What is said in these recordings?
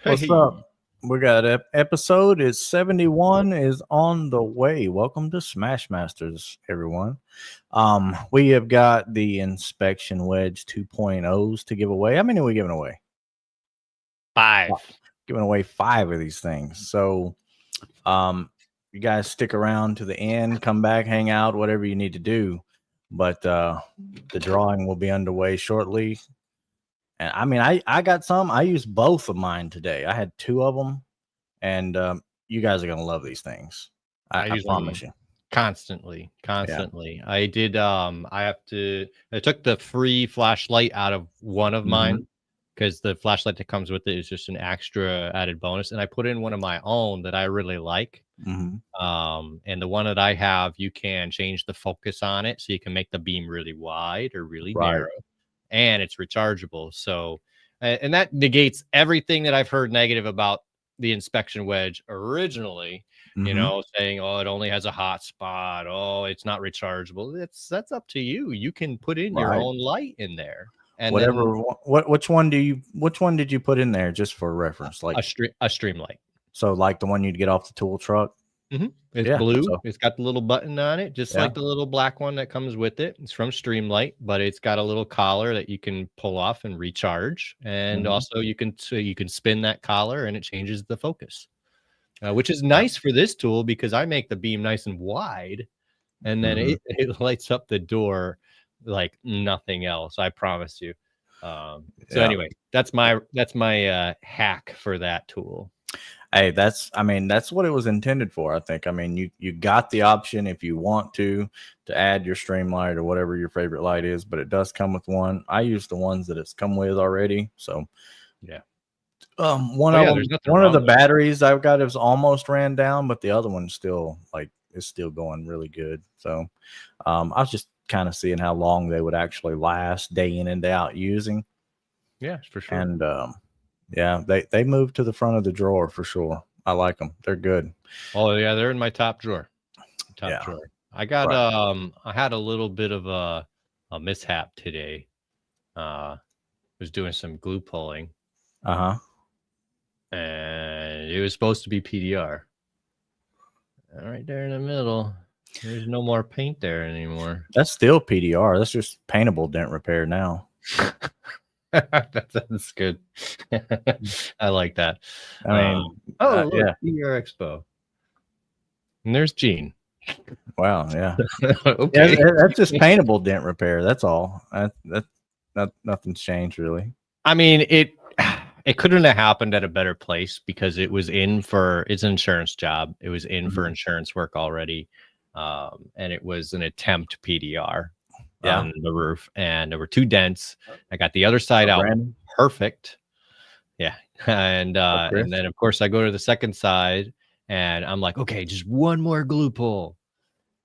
What's up? We got episode is 71 is on the way. Welcome to Smash Masters, everyone. We have got the inspection wedge 2.0s to give away. How many are we giving away? 5. Giving away 5 of these things. So you guys stick around to the end, come back, hang out, whatever you need to do. But the drawing will be underway shortly. And I mean, I got some. I used both of mine today. I had 2 of them, and you guys are gonna love these things. I promise you. Constantly. Yeah. I did. I took the free flashlight out of one of mine because the flashlight that comes with it is just an extra added bonus, and I put in one of my own that I really like. And the one that I have, you can change the focus on it, so you can make the beam really wide or really narrow. And it's rechargeable. So, and that negates everything that I've heard negative about the inspection wedge originally, you know, saying, oh, it only has a hot spot. Oh, it's not rechargeable. That's up to you. You can put in your own light in there. And whatever. Which one did you put in there just for reference? Like a stream light. So like the one you'd get off the tool truck. It's blue. So it's got the little button on it, just like the little black one that comes with it. It's from Streamlight, but it's got a little collar that you can pull off and recharge, and also you can spin that collar and it changes the focus, which is nice for this tool because I make the beam nice and wide, and then it lights up the door like nothing else. I promise you. Anyway, that's my hack for that tool. Hey, that's what it was intended for. I think. I mean, you got the option if you want to add your stream light or whatever your favorite light is, but it does come with one. I use the ones that it's come with already. So yeah. One of the batteries I've got is almost ran down, but the other one's still is still going really good. So I was just kind of seeing how long they would actually last day in and day out using. Yeah, for sure. And yeah, they moved to the front of the drawer for sure. I like them. They're good. Oh yeah, they're in my top drawer. Drawer. I got I had a little bit of a mishap today. Was doing some glue pulling. And it was supposed to be PDR. Right there in the middle. There's no more paint there anymore. That's still PDR. That's just paintable dent repair now. That's good. I like that. I mean, look, PDR Expo. And there's Gene. Wow, yeah. Okay. Yeah, that's just paintable dent repair. That's all. Nothing's changed really. I mean, it couldn't have happened at a better place because it was it's an insurance job. It was in for insurance work already. And it was an attempt PDR. On the roof, and there were 2 dents. I got the other side out perfect. Yeah. And then of course I go to the second side and I'm like, okay, just one more glue pull.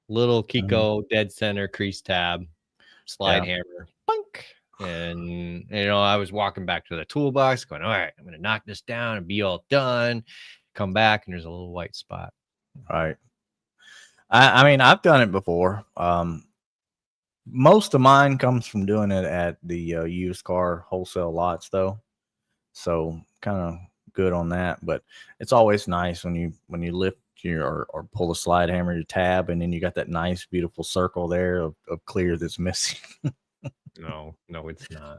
Little Kiko dead center crease tab, slide hammer, bunk. And I was walking back to the toolbox going, all right, I'm gonna knock this down and be all done. Come back and there's a little white spot. Right. I mean, I've done it before. Most of mine comes from doing it at the used car wholesale lots, though. So kind of good on that. But it's always nice when you lift or pull a slide hammer, your tab, and then you got that nice, beautiful circle there of clear that's missing. No, it's not.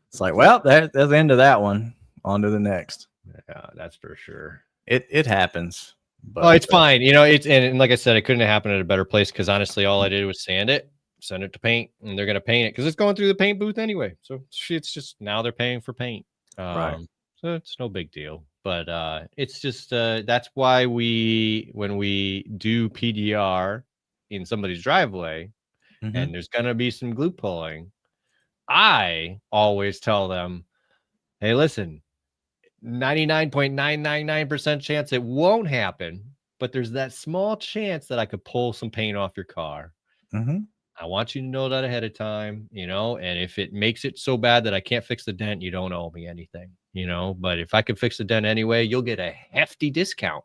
It's like, well, that's the end of that one. On to the next. Yeah, that's for sure. It happens. But it's fine. And like I said, it couldn't have happened at a better place because honestly, all I did was sand it. Send it to paint, and they're going to paint it because it's going through the paint booth anyway. So it's just now they're paying for paint. So it's no big deal. But it's just that's why when we do PDR in somebody's driveway and there's going to be some glue pulling, I always tell them, hey, listen, 99.999% chance it won't happen, but there's that small chance that I could pull some paint off your car. I want you to know that ahead of time, and if it makes it so bad that I can't fix the dent, you don't owe me anything, but if I can fix the dent anyway, you'll get a hefty discount.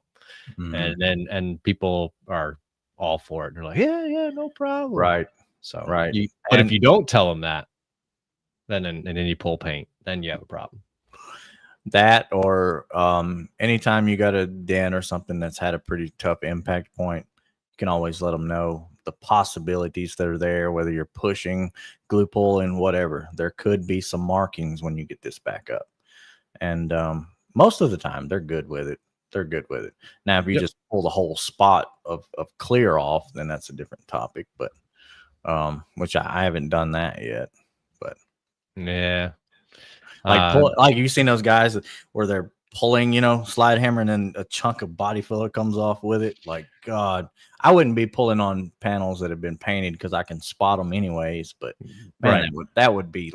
And people are all for it. They're like, yeah, no problem. Right. So, but if you don't tell them that, then you pull paint, then you have a problem. That or anytime you got a dent or something that's had a pretty tough impact point, you can always let them know the possibilities that are there, whether you're pushing, glue pulling, whatever. There could be some markings when you get this back up. And most of the time, they're good with it. They're good with it. Now, if you Yep. just pull the whole spot of clear off, then that's a different topic. But which I haven't done that yet. But Yeah. like you've seen those guys where they're pulling, slide hammer, and then a chunk of body filler comes off with it. Like, God, I wouldn't be pulling on panels that have been painted because I can spot them anyways. But man, Right. that would be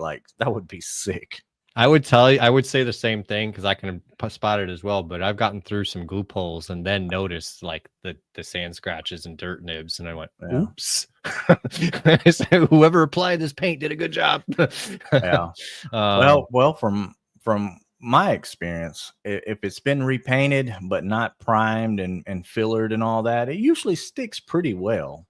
sick. I would say the same thing because I can spot it as well. But I've gotten through some glue poles and then noticed like the sand scratches and dirt nibs, and I went, Yeah. "Oops!" I said, whoever applied this paint did a good job. Yeah. Well, from my experience, if it's been repainted but not primed and fillered and all that, it usually sticks pretty well.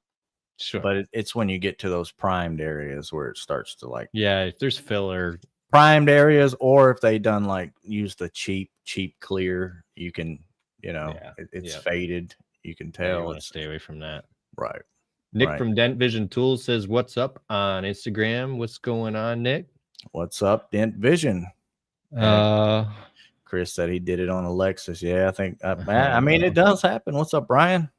Sure. But it's when you get to those primed areas where it starts to like, yeah, if there's filler. primed areas, or if they done like use the cheap clear, you can, it's faded. You can Yeah, you tell. want to stay away from that. Right. Nick Right. from Dent Vision Tools says, "What's up on Instagram? What's going on, Nick?" What's up, Dent Vision? Chris said he did it on a Lexus. Yeah, I think. I mean, it does happen. What's up, Brian?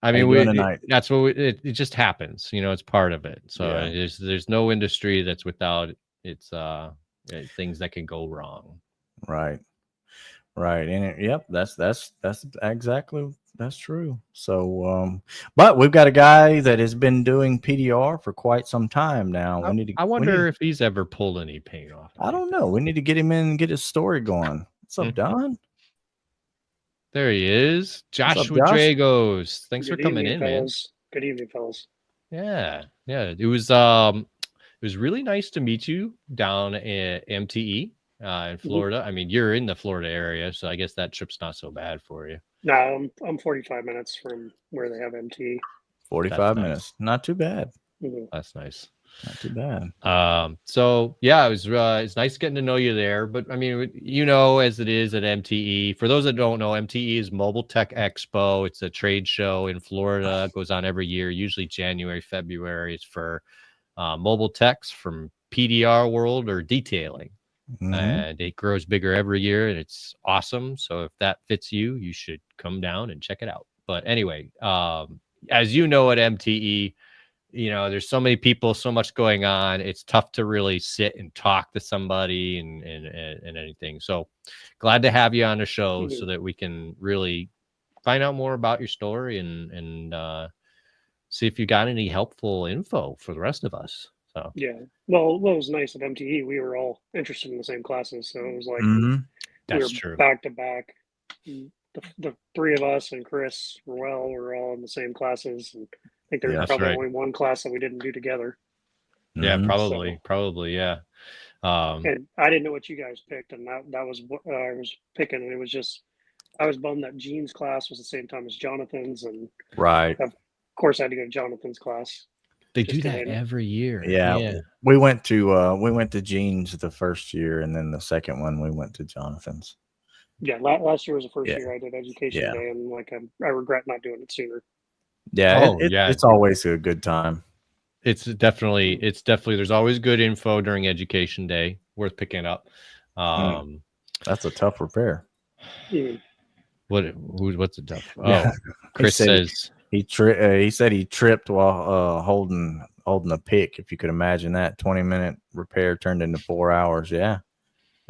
I mean, that's what it just happens. It's part of it. So Yeah. there's no industry that's without its things that can go wrong. Right. And yep, that's exactly, that's true. So, but we've got a guy that has been doing PDR for quite some time now. I wonder if he's ever pulled any paint off. I don't know. We need to get him in and get his story going. What's up, Don? There he is, Joshua Dragos. Thanks for coming in, fellas. Man. Good evening, fellas. Yeah. It was really nice to meet you down at MTE in Florida. I mean, you're in the Florida area, so I guess that trip's not so bad for you. No, I'm 45 minutes from where they have MTE. 45 minutes, not too bad. That's nice. Not too bad. So yeah, it's nice getting to know you there. But I mean, as it is at MTE. For those that don't know, MTE is Mobile Tech Expo. It's a trade show in Florida. It goes on every year, usually January, February. It's for mobile techs from PDR world or detailing. And it grows bigger every year, and it's awesome. So if that fits you, you should come down and check it out. But anyway, as you know, at MTE, there's so many people, so much going on. It's tough to really sit and talk to somebody and anything. So glad to have you on the show so that we can really find out more about your story and see if you got any helpful info for the rest of us. So yeah, well, what was nice at MTE, we were all interested in the same classes, so it was like that's true. Back to back. The three of us and Chris were all in the same classes, and I think there was probably only one class that we didn't do together. Yeah, probably, yeah. And I didn't know what you guys picked, and that was what I was picking, and it was just I was bummed that Gene's class was the same time as Jonathan's, and of course I had to go to Jonathan's class. They do that every year. Yeah. We went to Gene's the first year, and then the second one we went to Jonathan's. Yeah, last year was the first year I did Education Day, and I regret not doing it sooner. Yeah, it's always a good time. It's definitely there's always good info during Education Day worth picking up. That's a tough repair. What's a tough? Oh, Chris says he said he tripped while holding a pick. If you could imagine that, 20-minute repair turned into 4 hours. Yeah.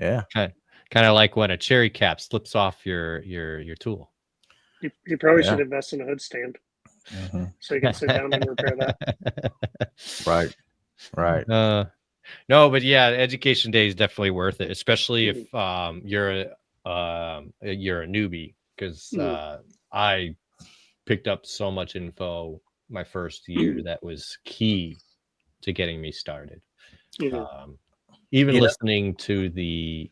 Kind of like when a cherry cap slips off your tool. You probably should invest in a hood stand. So you can sit down and repair that. Right. No, but yeah, Education Day is definitely worth it, especially if you're a newbie, because I picked up so much info my first year that was key to getting me started. Even listening to the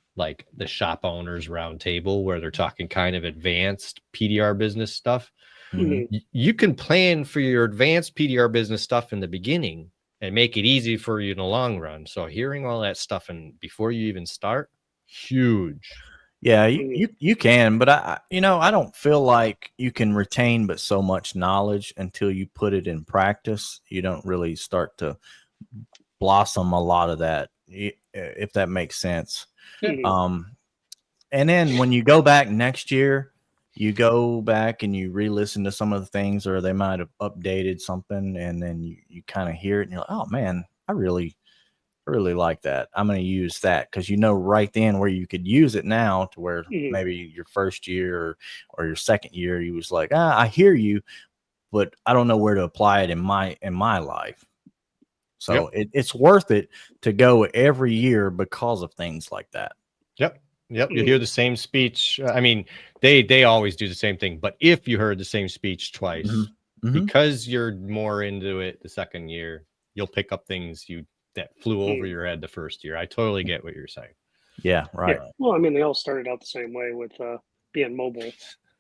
shop owners round table where they're talking kind of advanced PDR business stuff. You can plan for your advanced PDR business stuff in the beginning and make it easy for you in the long run. So hearing all that stuff and before you even start, huge. Yeah, you can, but I don't feel like you can retain but so much knowledge until you put it in practice. You don't really start to blossom a lot of that, if that makes sense. And then when you go back next year, you go back and you re-listen to some of the things, or they might have updated something, and then you kind of hear it and you're like, oh man, I really like that. I'm going to use that, because right then where you could use it now, to where maybe your first year or your second year, you was like, I hear you, but I don't know where to apply it in my life. So it's worth it to go every year because of things like that. Yep. You hear the same speech. I mean, they always do the same thing, but if you heard the same speech twice, because you're more into it the second year, you'll pick up things that flew over your head the first year. I totally get what you're saying. Yeah, right. Yeah. Well, I mean, they all started out the same way with being mobile,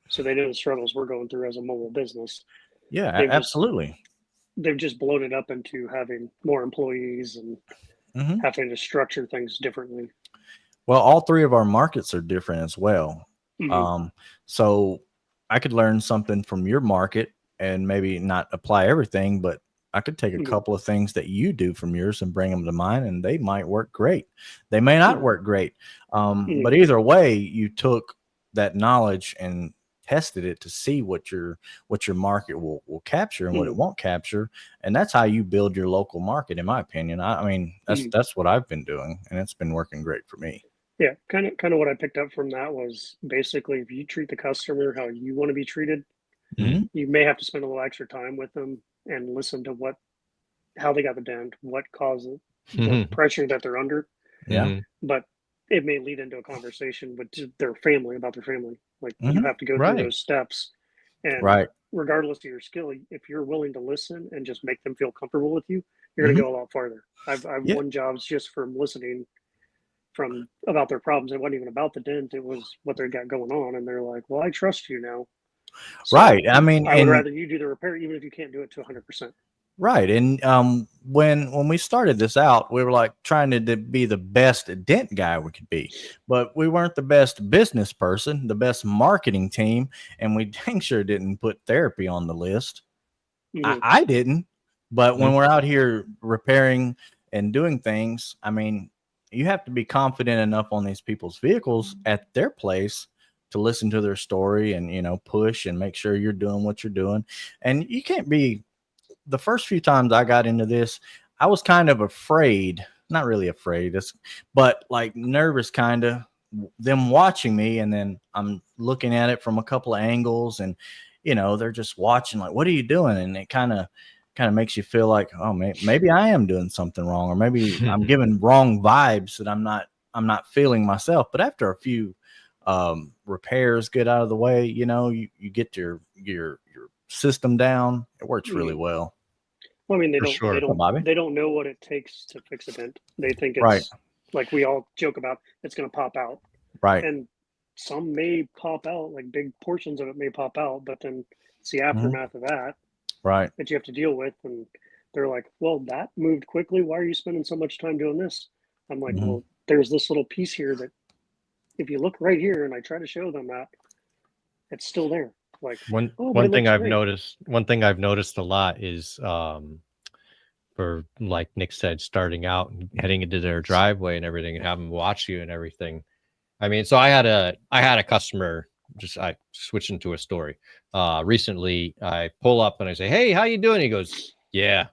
so they know the struggles we're going through as a mobile business. Yeah, absolutely. They've just blown it up into having more employees and having to structure things differently. Well, all three of our markets are different as well. So I could learn something from your market and maybe not apply everything, but I could take a couple of things that you do from yours and bring them to mine, and they might work great. They may not work great. But either way, you took that knowledge and tested it to see what your market will capture and what it won't capture. And that's how you build your local market, in my opinion. I mean, that's what I've been doing, and it's been working great for me. Yeah, kind of what I picked up from that was basically, if you treat the customer how you want to be treated, you may have to spend a little extra time with them and listen to how they got the dent, what caused the pressure that they're under. Yeah. But it may lead into a conversation with their family, about their family. Like, you have to go through those steps. And regardless of your skill, if you're willing to listen and just make them feel comfortable with you, you're going to go a lot farther. I've won jobs just from listening about their problems. It wasn't even about the dent. It was what they got going on. And they're like, well, I trust you now. So right. I mean, I would rather you do the repair, even if you can't do it to 100%. Right. And when we started this out, we were like trying to be the best dent guy we could be, but we weren't the best business person, the best marketing team, and we dang sure didn't put therapy on the list. I didn't. But when we're out here repairing and doing things, I mean, you have to be confident enough on these people's vehicles at their place to listen to their story and, push and make sure you're doing what you're doing. And you can't be. The first few times I got into this, I was kind of afraid, not really afraid, but like nervous, kind of, them watching me. And then I'm looking at it from a couple of angles, and, they're just watching like, what are you doing? And it kind of makes you feel like, oh, maybe I am doing something wrong, or maybe I'm giving wrong vibes that I'm not feeling myself. But after a few repairs get out of the way, you get your system down. It works really well. Well, I mean, they don't know what it takes to fix a dent. They think it's like we all joke about, it's going to pop out. Right. And some may pop out, like big portions of it may pop out, but then it's the aftermath of that. Right. That you have to deal with. And they're like, well, that moved quickly. Why are you spending so much time doing this? I'm like, well, there's this little piece here that if you look right here, and I try to show them that, it's still there. Like one thing I've noticed a lot is for, like Nick said, starting out and heading into their driveway and everything, and have them watch you and everything. I mean, so I had a customer, I switched into a story recently. I pull up and I say, hey, how you doing? He goes, yeah.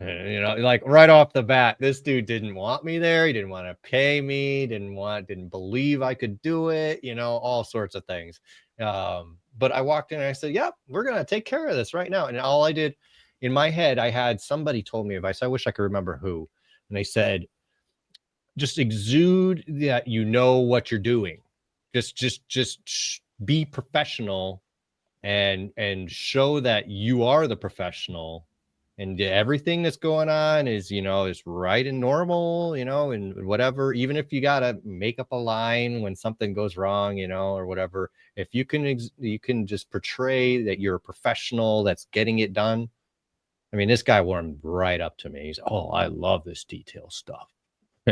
And, like right off the bat, this dude didn't want me there. He didn't want to pay me, didn't believe I could do it, all sorts of things. But I walked in and I said, yep, we're going to take care of this right now. And all I did in my head, I had somebody told me advice. I wish I could remember who. And they said, just exude that you know what you're doing. Just be professional and show that you are the professional. And everything that's going on is, is right and normal, and whatever. Even if you got to make up a line when something goes wrong, or whatever, if you can just portray that you're a professional that's getting it done. I mean, this guy warmed right up to me. He's, oh, I love this detail stuff.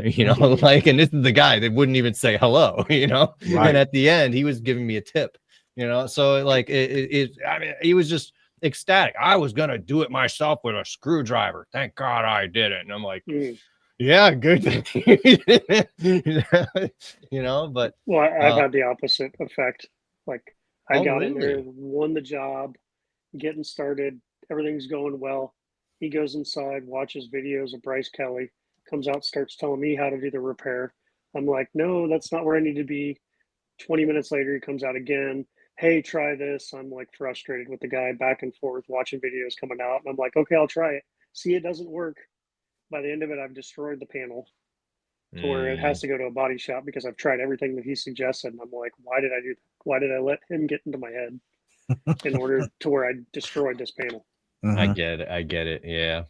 you know, like, and this is the guy that wouldn't even say hello, you know, Right. and at the end he was giving me a tip, you know, so like I mean, he was just ecstatic. I was gonna do it myself with a screwdriver. Thank God I did it. And I'm like, yeah, good. You know, but well, I've had the opposite effect. Like I got really? in there, won the job, getting started, everything's going well. He goes inside, watches videos of Bryce Kelly, comes out, starts telling me how to do the repair. I'm like, no, that's not where I need to be. 20 minutes later, he comes out again. Hey, try this. I'm like frustrated with the guy, back and forth, watching videos coming out. And I'm like, okay, I'll try it. See, it doesn't work. By the end of it, I've destroyed the panel to where it has to go to a body shop because I've tried everything that he suggested. And I'm like, why did I do that? Why did I let him get into my head in order to where I destroyed this panel? I get it. Yeah.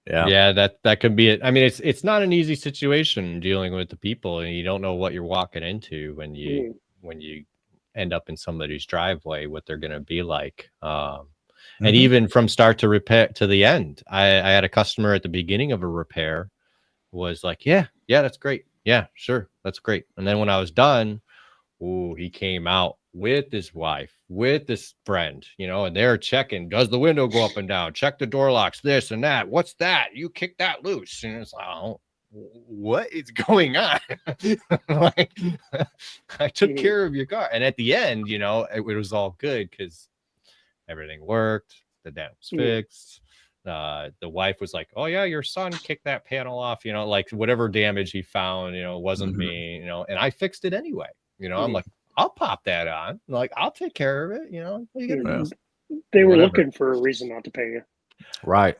Yeah. That could be it. I mean, it's not an easy situation dealing with the people, and you don't know what you're walking into when you end up in somebody's driveway, what they're going to be like. And even from start to repair to the end, I had a customer at the beginning of a repair was like, yeah, that's great. Yeah, sure. That's great. And then when I was done, he came out with his wife, with his friend, you know, and they're checking, does the window go up and down? Check the door locks, this and that. What's that? You kicked that loose. And it's like, oh, what is going on? Like, I took care of your car. And at the end, you know, it was all good because everything worked. The dent was fixed. The wife was like, oh yeah, your son kicked that panel off, you know, like whatever damage he found, you know, wasn't me, you know, and I fixed it anyway. You know, I'm like, I'll pop that on. Like, I'll take care of it. You know, what are you gonna do? They were looking for a reason not to pay you. Right.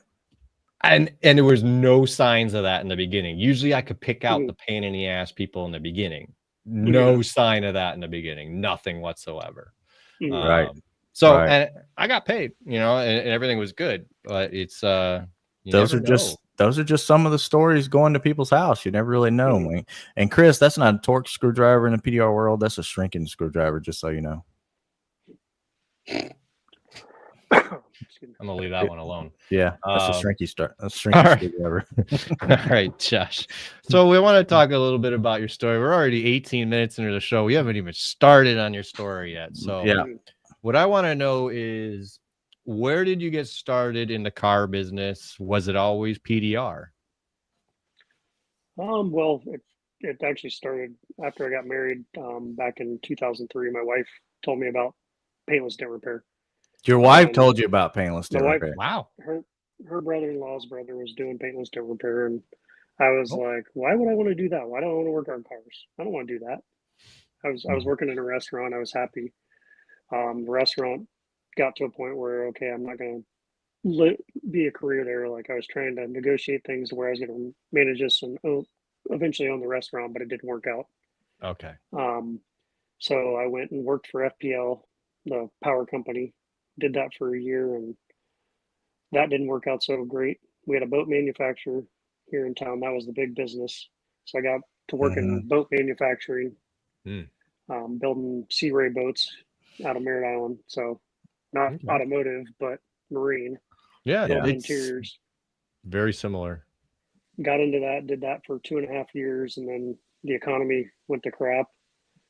And there was no signs of that in the beginning. Usually I could pick out the pain in the ass people in the beginning. No sign of that in the beginning. Nothing whatsoever. Right. So, and I got paid, you know, and everything was good, but it's, those are just some of the stories going to people's house. You never really know. And Chris, that's not a torque screwdriver in the PDR world. That's a shrinking screwdriver, just so you know. I'm gonna leave that one alone. Yeah, that's a shrinky screwdriver. All right, Josh. So we want to talk a little bit about your story. We're already 18 minutes into the show. We haven't even started on your story yet. So yeah, what I want to know is, where did you get started in the car business? Was it always PDR? Well, it actually started after I got married back in 2003. My wife told me about paintless dent repair. Your wife told you about paintless dent repair? Wow. Her brother-in-law's brother was doing paintless dent repair, and I was like, why would I want to do that? Why don't I want to work on cars? I don't want to do that. I was working in a restaurant. I was happy. The restaurant got to a point where, okay, I'm not going to be a career there. Like, I was trying to negotiate things where I was going to manage this and eventually own the restaurant, but it didn't work out. Okay. So I went and worked for FPL, the power company, did that for a year, and that didn't work out so great. We had a boat manufacturer here in town. That was the big business. So I got to work in boat manufacturing, building Sea Ray boats out of Merritt Island. So not automotive, but marine. Yeah, interiors. Very similar. Got into that, did that for 2.5 years, and then the economy went to crap.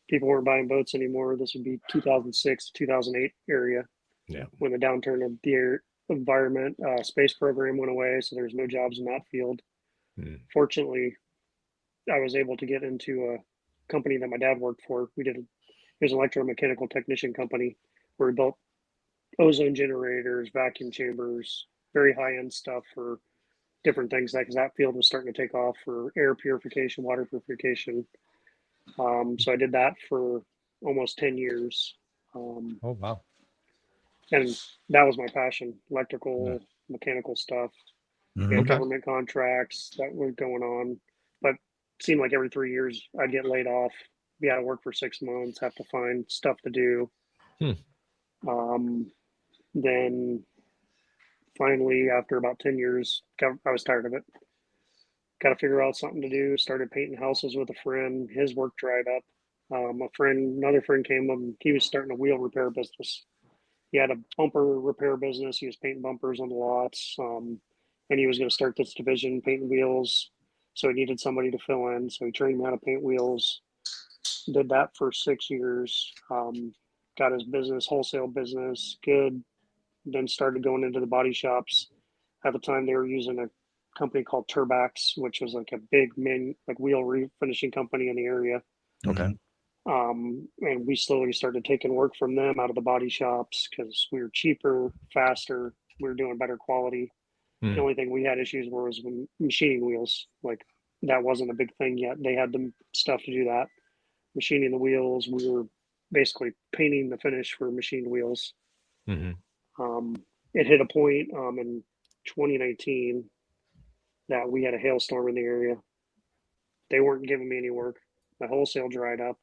People weren't buying boats anymore. This would be 2006 to 2008 area. Yeah. When the downturn of the environment space program went away, so there's no jobs in that field. Fortunately, I was able to get into a company that my dad worked for. It was an electromechanical technician company where we built ozone generators, vacuum chambers, very high-end stuff for different things, because that field was starting to take off for air purification, water purification. So I did that for almost 10 years. Oh, wow. And that was my passion, electrical, mechanical stuff. And government contracts that were going on. But it seemed like every 3 years I'd get laid off, be out of work for 6 months, have to find stuff to do. Then finally, after about 10 years, I was tired of it. Got to figure out something to do. Started painting houses with a friend. His work dried up. Another friend came up, and he was starting a wheel repair business. He had a bumper repair business. He was painting bumpers on the lots. And he was going to start this division, painting wheels. So he needed somebody to fill in. So he trained me how to paint wheels. Did that for 6 years. Got his business, wholesale business, good. Then started going into the body shops. At the time, they were using a company called Turbax, which was like a big wheel refinishing company in the area. Okay. And we slowly started taking work from them out of the body shops because we were cheaper, faster. We were doing better quality. The only thing we had issues were was machining wheels. Like that wasn't a big thing yet. They had the stuff to do that. Machining the wheels, we were basically painting the finish for machined wheels. It hit a point in 2019 that we had a hailstorm in the area. They weren't giving me any work. My wholesale dried up.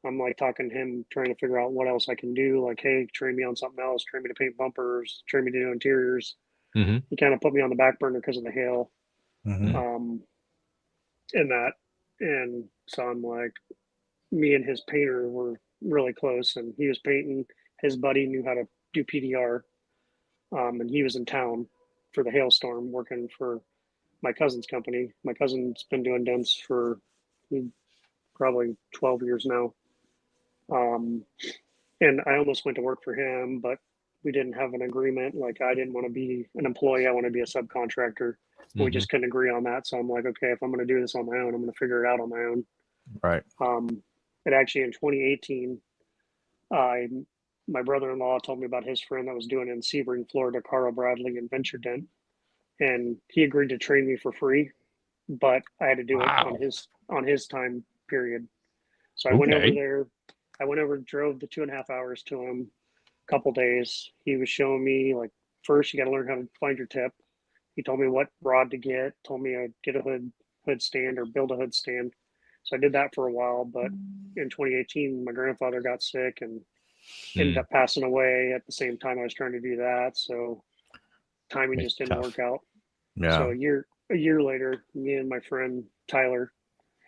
I'm like talking to him, trying to figure out what else I can do. Like, hey, train me on something else. Train me to paint bumpers. Train me to do interiors. He kind of put me on the back burner because of the hail. And so I'm like, me and his painter were really close, and he was painting. His buddy knew how to do PDR, and he was in town for the hailstorm working for my cousin's company. My cousin's been doing dents for probably 12 years now. And I almost went to work for him, but we didn't have an agreement. Like I didn't want to be an employee. I want to be a subcontractor. We just couldn't agree on that. So I'm like, okay, if I'm going to do this on my own, I'm going to figure it out on my own. Right. And actually in 2018, my brother-in-law told me about his friend that was doing it in Sebring, Florida, Carl Bradley and Venture Dent. And he agreed to train me for free, but I had to do it on his time period. So I went over there. I went over, drove the 2.5 hours to him, a couple days. He was showing me, like, first you got to learn how to find your tip. He told me what rod to get, told me I'd get a hood stand or build a hood stand. So I did that for a while, but in 2018, my grandfather got sick and ended up passing away at the same time I was trying to do that. So timing just didn't work out. Yeah. So a year later, me and my friend Tyler,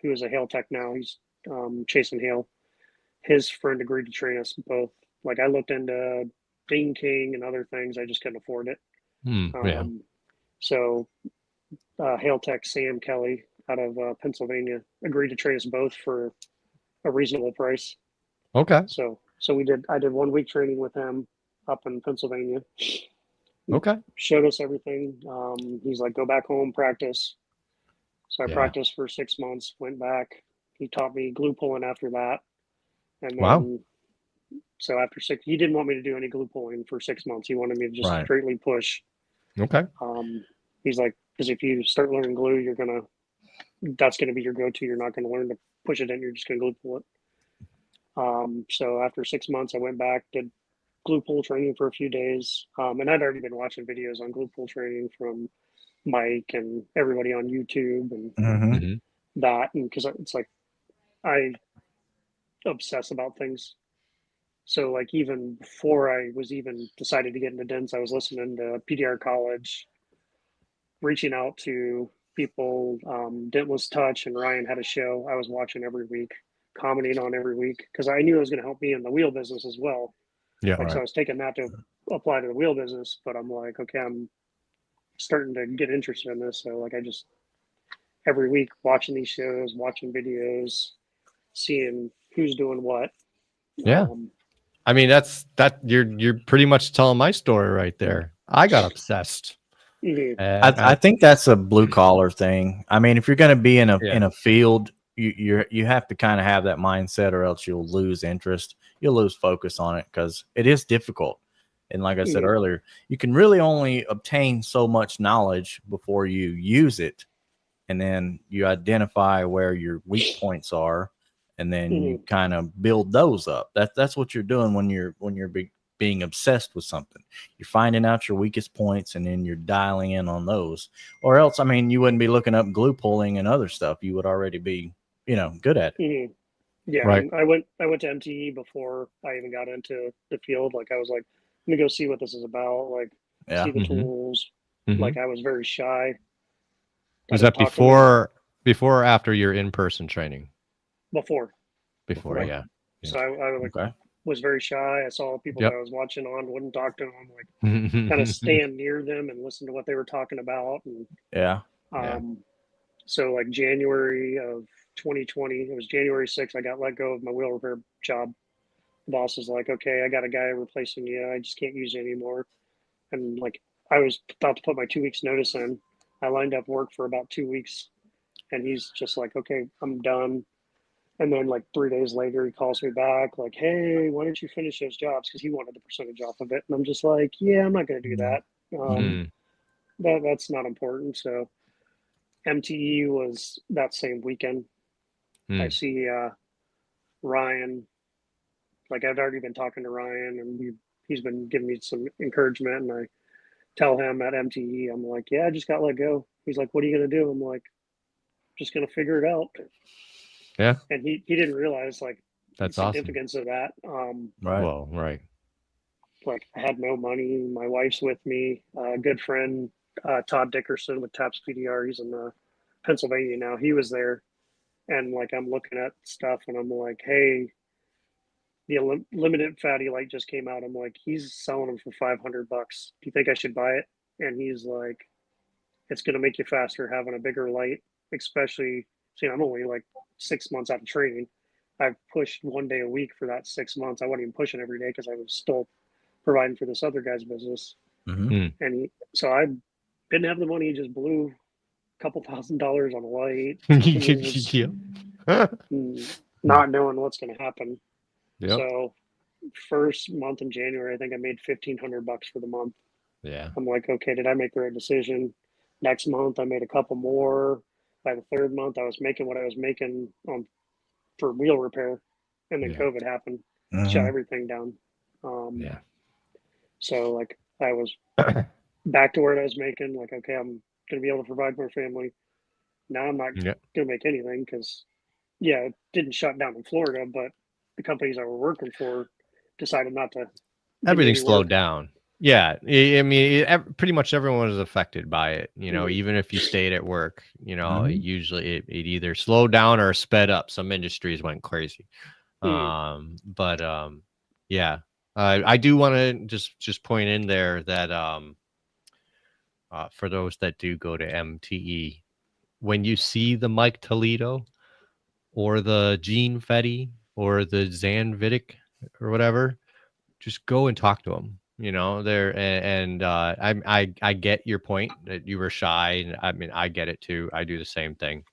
who is a hail tech now, he's chasing hail. His friend agreed to train us both. Like I looked into Dean King and other things, I just couldn't afford it. So hail tech Sam Kelly out of Pennsylvania agreed to train us both for a reasonable price. Okay. So I did 1 week training with him up in Pennsylvania. Okay. Showed us everything. He's like, go back home, practice. So I practiced for 6 months, went back. He taught me glue pulling after that. And then, so after he didn't want me to do any glue pulling for 6 months. He wanted me to just straightly push. Okay. He's like, because if you start learning glue, that's going to be your go-to. You're not going to learn to push it in. You're just going to glue pull it. So after 6 months, I went back, did glue pull training for a few days. And I'd already been watching videos on glue pull training from Mike and everybody on YouTube and that. And because it's like, I obsess about things. So like even before I was even decided to get into dents, I was listening to PDR College, reaching out to people. Dentless Touch and Ryan had a show I was watching every week, commenting on every week because I knew it was going to help me in the wheel business as well. Yeah. So I was taking that to apply to the wheel business, but I'm like, okay, I'm starting to get interested in this. So like I just every week watching these shows, watching videos, seeing who's doing what. Yeah. I mean, you're pretty much telling my story right there. I got obsessed. I think that's a blue collar thing. I mean, if you're going to be in a field, you have to kind of have that mindset, or else you'll lose interest. You'll lose focus on it because it is difficult. And like I said earlier, you can really only obtain so much knowledge before you use it, and then you identify where your weak points are, and then you kind of build those up. That's what you're doing when you're being obsessed with something. You're finding out your weakest points, and then you're dialing in on those. Or else, I mean, you wouldn't be looking up glue pulling and other stuff. You would already be, good at it. Yeah, right. I went to MTE before I even got into the field. Like I was like, let me go see what this is about. Like see the tools. Like I was very shy. Was that before or after your in-person training? Before, yeah. So I was very shy. I saw people that I was watching on, wouldn't talk to them, like kind of stand near them and listen to what they were talking about. And So like January of 2020, it was January 6th, I got let go of my wheel repair job. The boss was like, okay, I got a guy replacing you. I just can't use you anymore. And like, I was about to put my 2 weeks notice in. I lined up work for about 2 weeks, and he's just like, okay, I'm done. And then like 3 days later, he calls me back like, hey, why don't you finish those jobs? Because he wanted the percentage off of it. And I'm just like, yeah, I'm not going to do that. That's not important. So MTE was that same weekend. I see Ryan. Like I've already been talking to Ryan, and he's been giving me some encouragement. And I tell him at MTE, I'm like, yeah, I just got let go. He's like, what are you gonna do? I'm like, just gonna figure it out. Yeah. And he didn't realize like that's the significance of that. Right. Well, right. Like I had no money. My wife's with me. A good friend, Todd Dickerson with TAPS PDR. He's in Pennsylvania now. He was there. And like I'm looking at stuff and I'm like, hey, the limited fatty light just came out. I'm like, he's selling them for $500. Do you think I should buy it? And he's like, it's going to make you faster having a bigger light, especially, see, I'm only like 6 months out of training. I've pushed 1 day a week for that 6 months. I wasn't even pushing every day because I was still providing for this other guy's business. And so I didn't have the money. He just blew a couple $1,000s on a light. Not knowing what's going to happen. Yep. So first month in January, I think I made $1,500 for the month. Yeah. I'm like, okay, did I make the right decision? Next month, I made a couple more. By the third month, I was making what I was making for wheel repair. And then COVID happened, shut everything down. So like I was back to where I was making, like, okay, I'm going to be able to provide for my family. Now I'm not going to make anything because, it didn't shut down in Florida, but the companies I were working for decided not to. Everything slowed down. Yeah. I mean, pretty much everyone was affected by it. You know, even if you stayed at work, you know, usually it either slowed down or sped up. Some industries went crazy. I do want to just point in there that for those that do go to MTE, when you see the Mike Toledo or the Gene Fetty or the Zan Vidic or whatever, just go and talk to them. You know, I get your point that you were shy, and I mean I get it too. I do the same thing.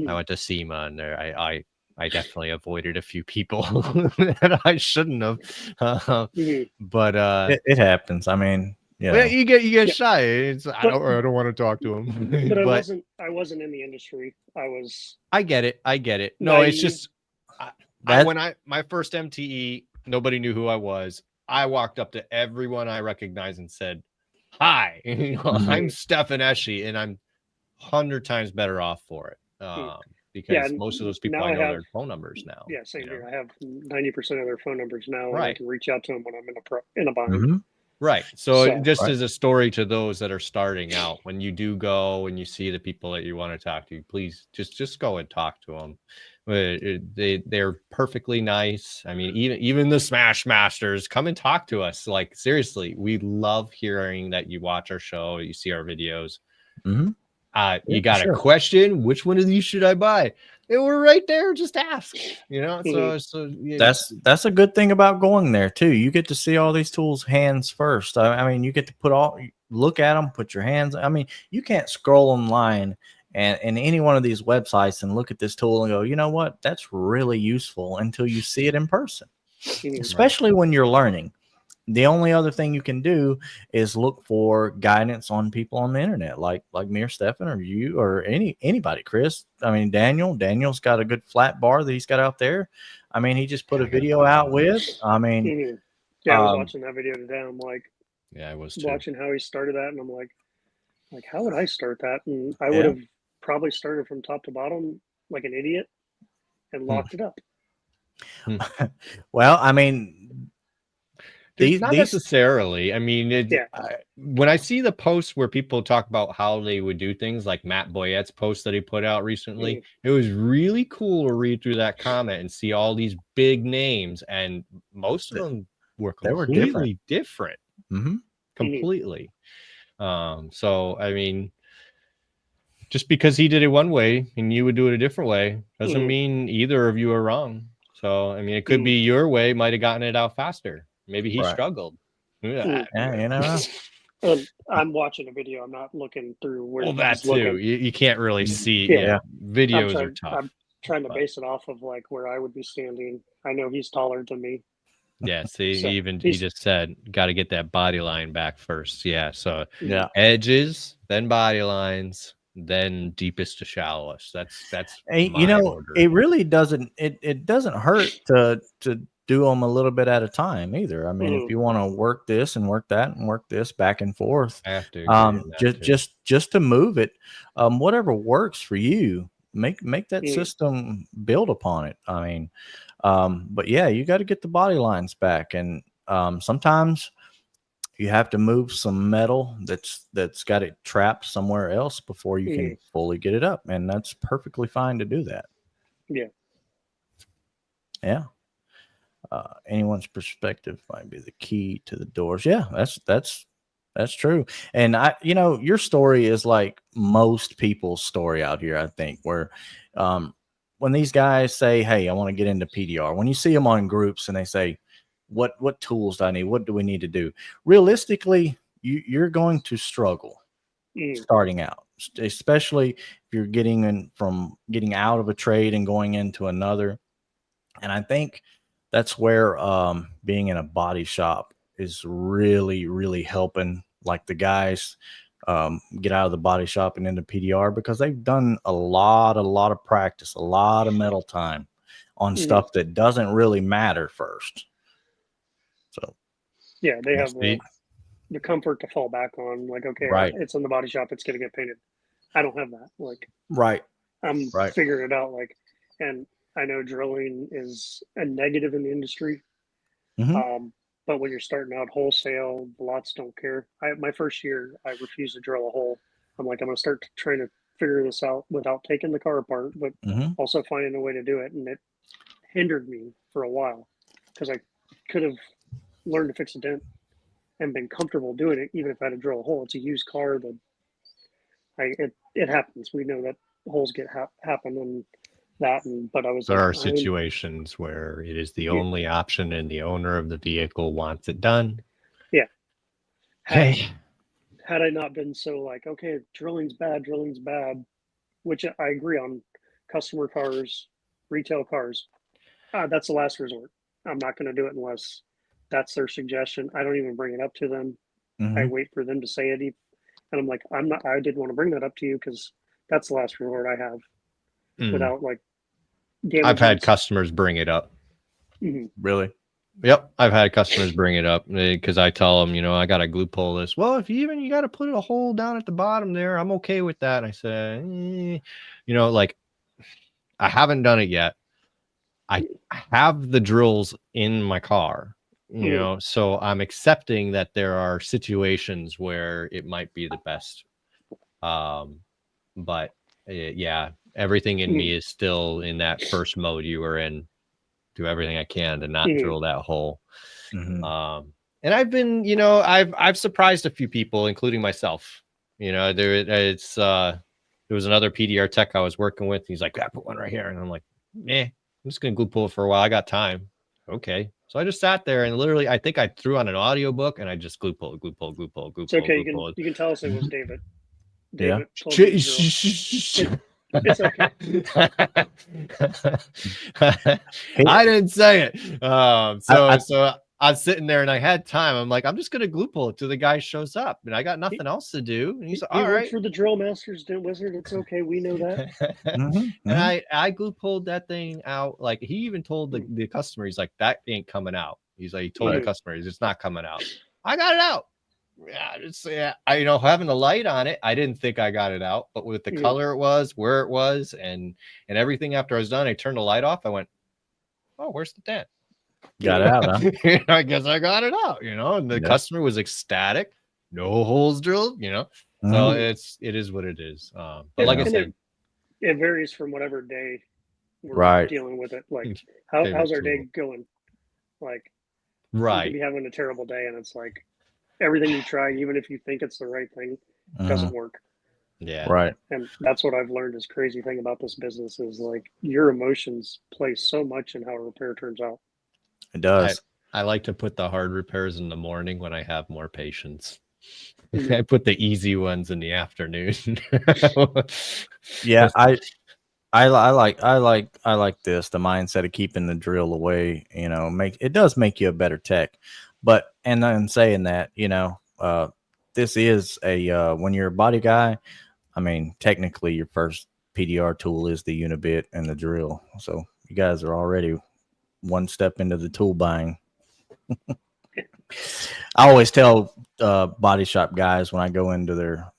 I went to SEMA, and there I definitely avoided a few people that I shouldn't have. But it happens. I mean, you get shy. I don't want to talk to him. But I wasn't in the industry. I get it. No, naive. It's just my first MTE, nobody knew who I was. I walked up to everyone I recognized and said, hi, I'm Stefan Eschi, and I'm 100 times better off for it. Because most of those people I know their phone numbers now. Yeah, same here. I have 90% of their phone numbers now, and I can reach out to them when I'm in a bind. Right. So just as a story to those that are starting out, when you do go and you see the people that you want to talk to, please just go and talk to them. They're perfectly nice. I mean, even the Smash Masters, come and talk to us. Like, seriously, we love hearing that you watch our show, you see our videos. You got a question? Which one of these should I buy? And we're right there. Just ask. You know. That's a good thing about going there too. You get to see all these tools hands first. I mean, you get to look at them, put your hands. I mean, you can't scroll online and in any one of these websites and look at this tool and go, you know what, that's really useful until you see it in person. Especially when you're learning. The only other thing you can do is look for guidance on people on the internet, like me or Stefan or you or anybody, Chris. I mean, Daniel's got a good flat bar that he's got out there. I mean, he just put a video out with. I mean, I was watching that video today. I'm like, I was too. Watching how he started that, and I'm like, how would I start that? And I would have probably started from top to bottom like an idiot and locked it up. Well, I mean. Not necessarily. I mean, when I see the posts where people talk about how they would do things, like Matt Boyette's post that he put out recently, it was really cool to read through that comment and see all these big names, and most of them were completely different. Completely. So I mean, just because he did it one way and you would do it a different way doesn't mean either of you are wrong. So, I mean, it could be your way might have gotten it out faster. Maybe he struggled. Yeah, you know. And I'm watching a video. I'm not looking through where Well, that he's too. looking. You can't really see. Yeah. Videos are tough. I'm trying to base it off of like where I would be standing. I know he's taller than me. Yeah, see, So he just said, got to get that body line back first. Yeah, so edges, then body lines, then deepest to shallowest. That's you know, order. it really doesn't. It doesn't hurt to do them a little bit at a time either. I mean, if you want to work this and work that and work this back and forth, I have to agree on that just to move it, whatever works for you, make that system build upon it. I mean, but yeah, you got to get the body lines back, and sometimes you have to move some metal that's got it trapped somewhere else before you can fully get it up, and that's perfectly fine to do that. Yeah. Anyone's perspective might be the key to the doors. Yeah, that's true. And your story is like most people's story out here, I think, where when these guys say, hey, I want to get into PDR, when you see them on groups and they say, what tools do I need? What do we need to do? Realistically, you're going to struggle starting out, especially if you're getting out of a trade and going into another. And I think that's where being in a body shop is really, really helping, like the guys get out of the body shop and into PDR, because they've done a lot of practice, a lot of metal time on stuff that doesn't really matter first. So yeah, they have the comfort to fall back on, like, okay, it's in the body shop, it's going to get painted. I don't have that. Like, I'm figuring it out. Like, and I know drilling is a negative in the industry. But when you're starting out wholesale, the lots don't care. My first year, I refused to drill a hole. I'm like, I'm going to start trying to figure this out without taking the car apart, but also finding a way to do it. And it hindered me for a while because I could have learned to fix a dent and been comfortable doing it, even if I had to drill a hole. It's a used car. It happens. We know that holes get happen and that. But there are situations where it is the only option and the owner of the vehicle wants it done. Yeah. Hey. Had I not been so like, okay, drilling's bad, which I agree on, customer cars, retail cars, that's the last resort. I'm not going to do it unless that's their suggestion. I don't even bring it up to them. I wait for them to say it. And I'm like, I didn't want to bring that up to you because that's the last resort I have without like damaging. I've had customers bring it up. Really? Yep. I've had customers bring it up because I tell them, I got to glue pull this. Well, if you got to put a hole down at the bottom there, I'm okay with that. And I said, like, I haven't done it yet. I have the drills in my car, so I'm accepting that there are situations where it might be the best. But everything in me is still in that first mode you were in. Do everything I can to not drill that hole. And I've been, I've surprised a few people, including myself. There was another PDR tech I was working with. He's like, I put one right here. And I'm like, I'm just going to glue pull it for a while. I got time. Okay. So I just sat there and literally, I think I threw on an audiobook and I just glue pull. It's okay. You can tell us it was David. David. It's okay. I didn't say it. So I'm sitting there and I had time. I'm like, I'm just gonna glue pull it till the guy shows up, and I got nothing else to do. And he's like, all right. For the drill masters, wizard. It's okay. We know that. And I glue pulled that thing out. Like he even told the customer, he's like, that ain't coming out. He's like, he told the customer, it's not coming out. I got it out. Having the light on it, I didn't think I got it out, but with the color it was, where it was, and everything after I was done, I turned the light off. I went, oh, where's the dent? Got it out, huh? I guess I got it out, and the customer was ecstatic. No holes drilled, So it is what it is. But like I said, it varies from whatever day we're dealing with it. Like how's our day going? Like you could be having a terrible day and it's like everything you try, even if you think it's the right thing, doesn't work. Yeah. Right. And that's what I've learned is crazy thing about this business is like your emotions play so much in how a repair turns out. It does. I like to put the hard repairs in the morning when I have more patience. Mhm. I put the easy ones in the afternoon. Yeah, I like this, the mindset of keeping the drill away, you know, it does make you a better tech. But and then saying that, you know, this is a when you're a body guy, I mean, technically your first PDR tool is the unibit and the drill. So you guys are already one step into the tool buying. I always tell body shop guys when I go into their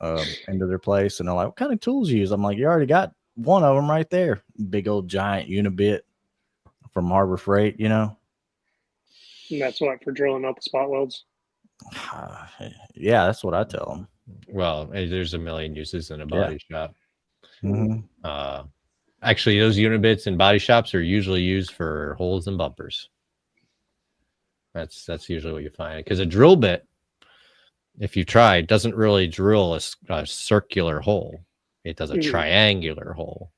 place and they're like, "What kind of tools you use?" I'm like, "You already got one of them right there, big old giant unibit from Harbor Freight, you know." And that's what for drilling out the spot welds. Yeah, that's what I tell them. Well, there's a million uses in a body shop. Mm-hmm. Actually, those unibits in body shops are usually used for holes and bumpers. That's usually what you find, because a drill bit, if you try, doesn't really drill a circular hole. It does a triangular hole.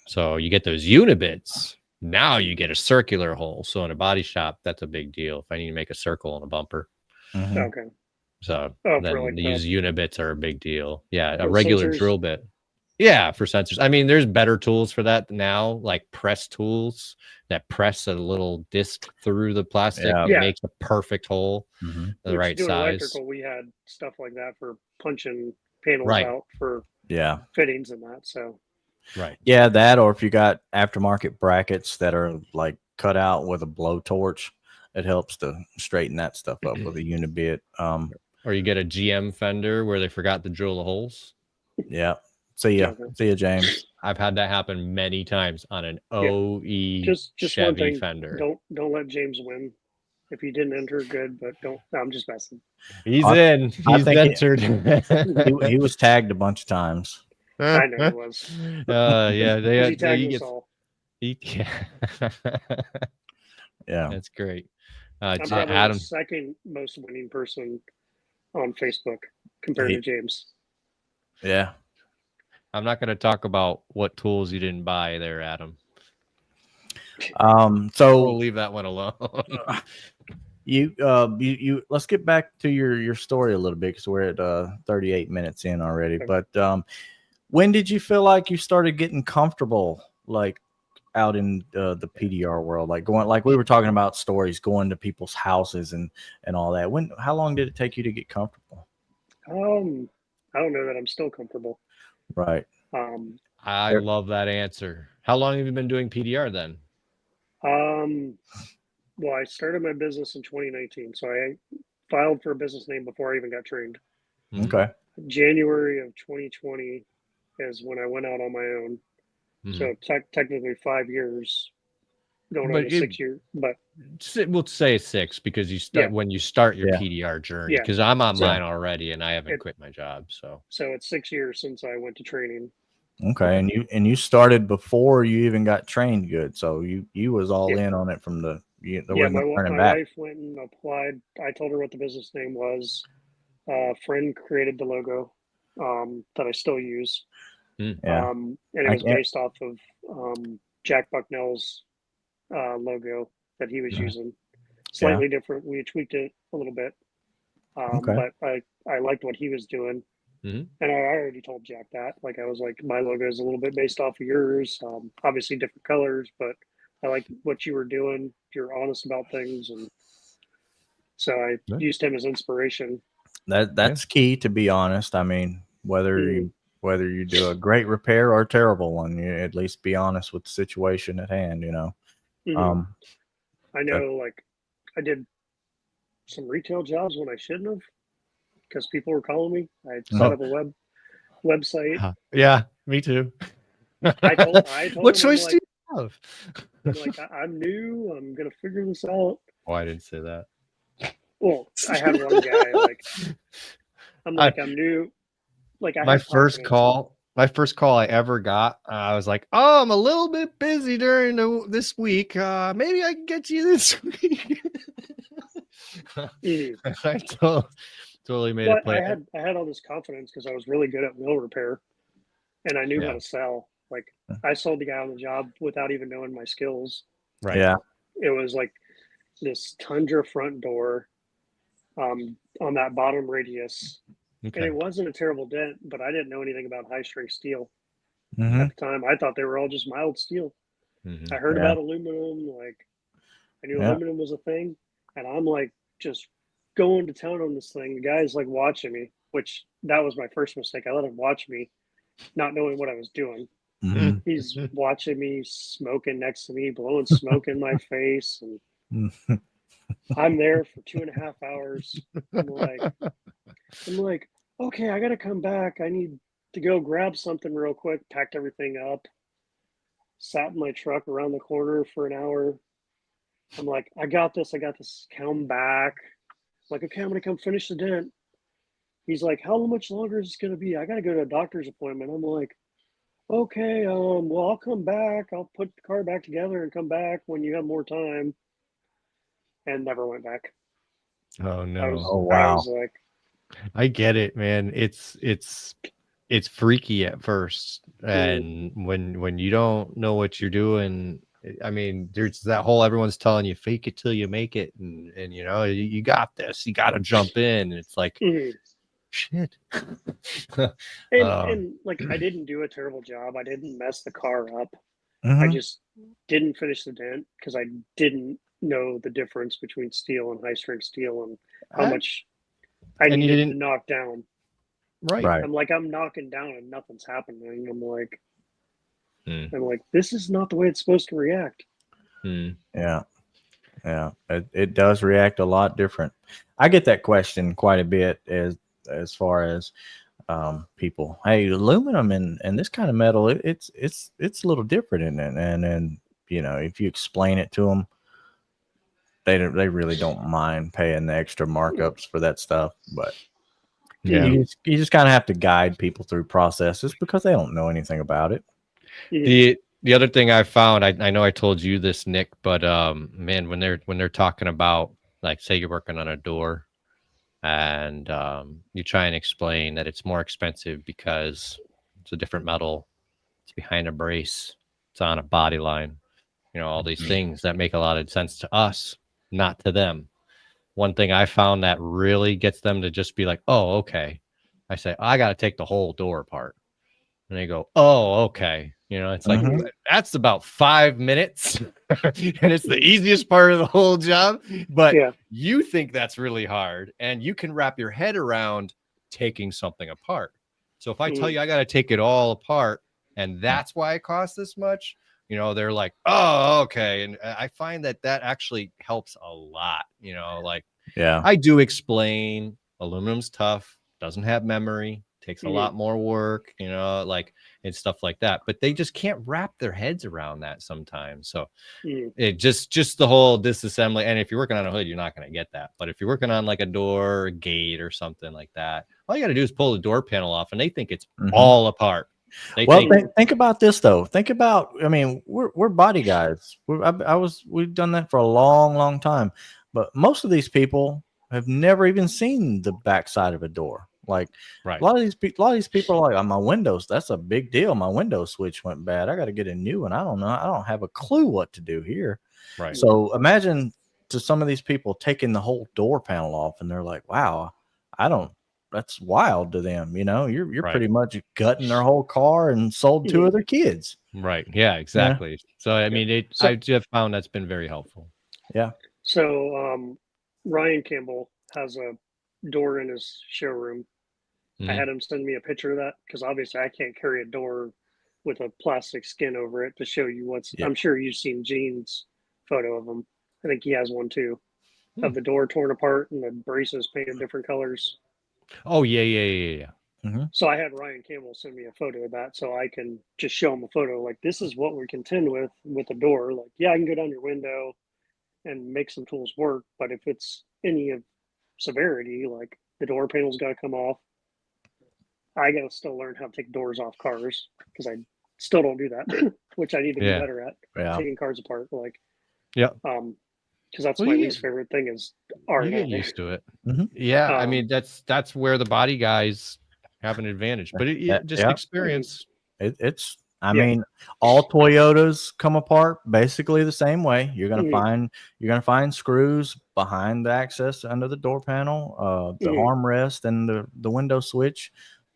So you get those unibits. Now you get a circular hole. So in a body shop, that's a big deal. If I need to make a circle on a bumper. Mm-hmm. Okay. So then these unibits are a big deal. Yeah, a For regular sensors? drill bit. Yeah, for sensors. I mean, there's better tools for that now, like press tools that press a little disc through the plastic and makes a perfect hole, the right size. Electrical, we had stuff like that for punching panels out for fittings and that. So yeah, that, or if you got aftermarket brackets that are like cut out with a blowtorch, it helps to straighten that stuff up with a unibit. Or you get a GM fender where they forgot to drill the holes. Yeah. See ya, James. I've had that happen many times on an OE just Chevy one thing, fender. Don't let James win. If he didn't enter, good, but don't. No, I'm just messing. He's in. He's entered. He was tagged a bunch of times. I know he was. Yeah, he tagged us all. Yeah, that's great. I'm probably the second most winning person on Facebook compared to James. Yeah. I'm not going to talk about what tools you didn't buy there, Adam. So we'll leave that one alone. You let's get back to your story a little bit, because we're at 38 minutes in already. But when did you feel like you started getting comfortable, like out in the PDR world, like we were talking about stories, going to people's houses and all that? How long did it take you to get comfortable? I don't know that I'm still comfortable. Right. I love that answer. How long have you been doing PDR then? Well, I started my business in 2019, so I filed for a business name before I even got trained. Okay. January of 2020 is when I went out on my own. So technically 5 years, going on to 6 years. But we'll say 6, because you start when you start your PDR journey. Because I'm on mine already, and I haven't quit my job. So it's 6 years since I went to training. Okay, and you started before you even got trained good, so you was all in on it from the my wife went and applied. I told her what the business name was. A friend created the logo that I still use. And it was based off of Jack Bucknell's logo that he was using. Slightly different. We tweaked it a little bit, but I liked what he was doing. And I already told Jack that. Like, I was like, my logo is a little bit based off of yours. Obviously different colors, but I like what you were doing. You're honest about things, and so I used him as inspiration. That's key, to be honest. I mean, whether you do a great repair or a terrible one, you at least be honest with the situation at hand. You know. I know, like, I did some retail jobs when I shouldn't have, because people were calling me. I set up a website. Yeah, me too. I told what choice do you have? I'm like, I'm new. I'm gonna figure this out. Oh, I didn't say that. Well, I had one guy like, I'm new. Like, my first call I ever got, I was like, "Oh, I'm a little bit busy during this week. Maybe I can get you this week." I totally made it play. I had all this confidence because I was really good at mill repair. and I knew how to sell. Like I sold the guy on the job without even knowing my skills. Right. Yeah. It was like this Tundra front door on that bottom radius. Okay. And it wasn't a terrible dent, but I didn't know anything about high strength steel Mm-hmm. at the time. I thought they were all just mild steel. I heard about aluminum, like I knew aluminum was a thing, and I'm like just going to town on this thing. The guy's like watching me, which that was my first mistake. I let him watch me, not knowing what I was doing. Mm-hmm. He's watching me smoking next to me, blowing smoke in my face, and I'm there for 2.5 hours. I'm like, okay, I gotta come back. I need to go grab something real quick. Packed everything up. Sat in my truck around the corner for an hour. I'm like, I got this. Come back. I'm like, okay, I'm gonna come finish the dent. He's like, how much longer is this gonna be? I gotta go to a doctor's appointment. I'm like, okay, well, I'll come back. I'll put the car back together and come back when you have more time. And never went back. Oh no! Wow! I was like, I get it, man. It's freaky at first, and when you don't know what you're doing, I mean, there's that whole everyone's telling you fake it till you make it, and you know you got this, you got to jump in. And it's like shit. and like I didn't do a terrible job. I didn't mess the car up. Mm-hmm. I just didn't finish the dent because I didn't know the difference between steel and high strength steel and how much I needed to knock down. Right. I'm like, I'm knocking down and nothing's happening. I'm like, this is not the way it's supposed to react. Yeah. It does react a lot different. I get that question quite a bit as far as people. Hey, aluminum and this kind of metal, it's a little different in it. And then you know, if you explain it to them, they really don't mind paying the extra markups for that stuff. But you just kind of have to guide people through processes because they don't know anything about it. The other thing I found, I know I told you this, Nick, but man, when they're talking about, like, say you're working on a door and you try and explain that it's more expensive because it's a different metal, it's behind a brace, it's on a body line, you know, all these things that make a lot of sense to us, not to them. One thing I found that really gets them to just be like, oh, okay. I say, I got to take the whole door apart. And they go, oh, okay. You know, it's like, that's about 5 minutes. And it's the easiest part of the whole job. But you think that's really hard. And you can wrap your head around taking something apart. So if I tell you I got to take it all apart, and that's why it costs this much, you know, they're like, oh, okay. And I find that actually helps a lot. You know, like, I do explain aluminum's tough, doesn't have memory, takes a lot more work, you know, like, and stuff like that. But they just can't wrap their heads around that sometimes. So it just the whole disassembly. And if you're working on a hood, you're not going to get that. But if you're working on like a door, a gate, or something like that, all you got to do is pull the door panel off, and they think it's all apart. Think about this though. Think about, I mean, we're body guys. We've done that for a long time, but most of these people have never even seen the backside of a door. Like a lot of these people are like, my windows, that's a big deal. My window switch went bad. I got to get a new one. I don't know. I don't have a clue what to do here. Right. So imagine to some of these people taking the whole door panel off, and they're like, wow, that's wild to them. You know, you're pretty much gutting their whole car and sold 2 of their kids. Right. Yeah, exactly. So, I mean, I just found that's been very helpful. Yeah. So, Ryan Campbell has a door in his showroom. I had him send me a picture of that because obviously I can't carry a door with a plastic skin over it to show you what's. I'm sure you've seen Gene's photo of him. I think he has one too, of the door torn apart and the braces painted different colors. Oh yeah. So I had Ryan Campbell send me a photo of that so I can just show him a photo like, this is what we contend with a door. Like, yeah, I can go down your window and make some tools work, but if it's any of severity, like the door panel's got to come off. I got to still learn how to take doors off cars because I still don't do that, which I need to be better at, taking cars apart. Like, because that's my least favorite thing is you get used to it. Yeah, I mean that's where the body guys have an advantage, but just experience. I mean, all Toyotas come apart basically the same way. You're gonna find screws behind the access under the door panel, the armrest, and the window switch.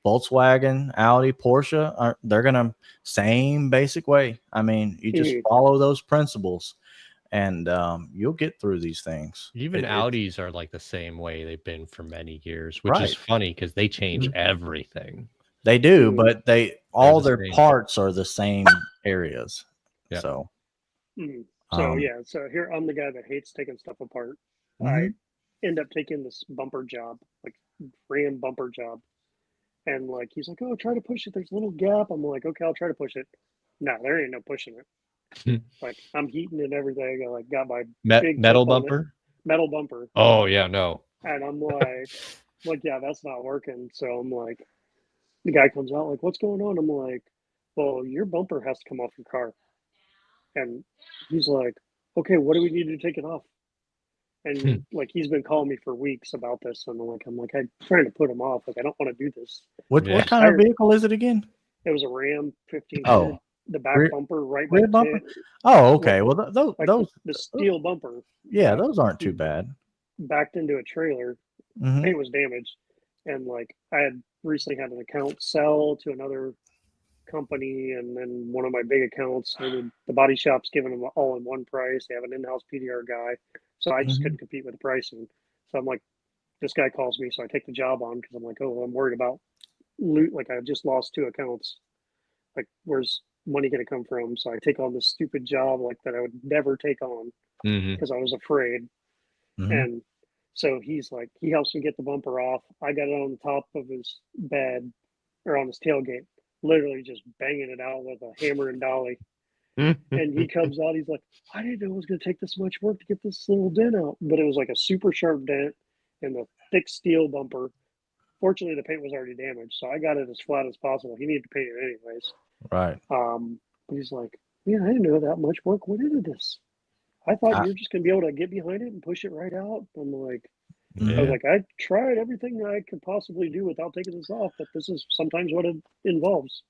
Volkswagen, Audi, Porsche they're gonna same basic way. I mean, you just follow those principles, and you'll get through these things. Even Audis are like the same way they've been for many years, which is funny because they change everything. They do, but all their parts are the same areas. Yeah. So, so here I'm the guy that hates taking stuff apart. I end up taking this bumper job, like Ram bumper job, and like he's like, "Oh, try to push it. There's a little gap." I'm like, "Okay, I'll try to push it." No, there ain't no pushing it. Like I'm heating and everything. I like got my big metal bumper. Metal bumper. Oh yeah, no. And I'm like, yeah, that's not working. So I'm like. The guy comes out like, "What's going on?" I'm like, "Well, your bumper has to come off your car." And he's like, "Okay, what do we need to take it off?" And like he's been calling me for weeks about this, and I'm like, I'm trying to put him off. Like I don't want to do this. What kind of vehicle is it again? It was a Ram 1500. Oh, the back bumper, right by rear bumper. Oh, okay. Well, those the steel bumper. Yeah, those aren't too bad. Backed into a trailer. Paint was damaged, and like I had recently had an account sell to another company, and then one of my big accounts, the body shop's giving them all in one price. They have an in-house PDR guy, so I just couldn't compete with the pricing. So I'm like, this guy calls me, so I take the job on because I'm like, oh, I'm worried about loot. Like I just lost 2 accounts. Like where's money going to come from? So I take on this stupid job like that I would never take on because I was afraid. And so he's like, he helps me get the bumper off. I got it on the top of his bed or on his tailgate, literally just banging it out with a hammer and dolly. And he comes out, he's like, I didn't know it was going to take this much work to get this little dent out. But it was like a super sharp dent in the thick steel bumper. Fortunately, the paint was already damaged, so I got it as flat as possible. He needed to paint it anyways. Right. But he's like, man, I didn't know that much work went into this. I thought you were just going to be able to get behind it and push it right out. I'm like, I was like, I tried everything I could possibly do without taking this off, but this is sometimes what it involves.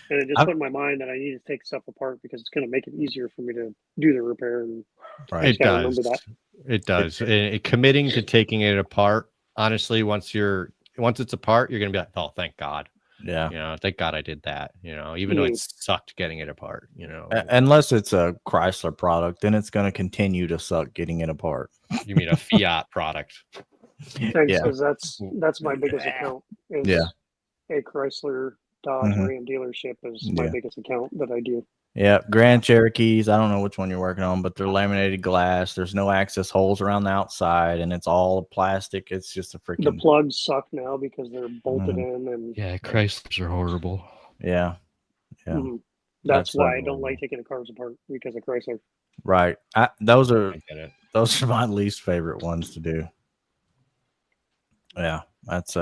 And it just put in my mind that I need to take stuff apart because it's going to make it easier for me to do the repair. And it does. It does. Committing to taking it apart, honestly, once it's apart, you're going to be like, oh, thank God. Yeah. You know, thank God I did that, you know, even though it sucked getting it apart, you know. Unless it's a Chrysler product, then it's going to continue to suck getting it apart. You mean a Fiat product? Because that's my biggest account. A Chrysler Dodge Ram dealership is my biggest account that I do. Yeah, Grand Cherokees. I don't know which one you're working on, but they're laminated glass. There's no access holes around the outside, and it's all plastic. It's just a freaking. The plugs suck now because they're bolted in, and Chryslers are horrible. Yeah. That's why I don't like taking the cars apart because of Chrysler. Right. Those are my least favorite ones to do. Yeah, that's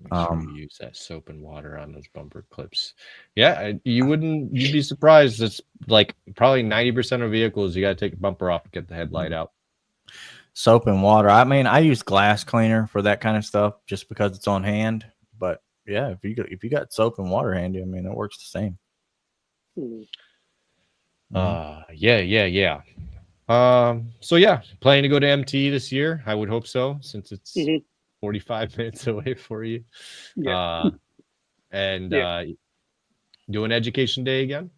Make sure you use that soap and water on those bumper clips. Yeah, you'd be surprised. It's like probably 90% of vehicles you got to take the bumper off and get the headlight out. Soap and water. I mean, I use glass cleaner for that kind of stuff just because it's on hand. But yeah, if you got soap and water handy, I mean, it works the same. Yeah. So yeah, planning to go to MT this year. I would hope so, since it's 45 minutes away for you. Doing education day again.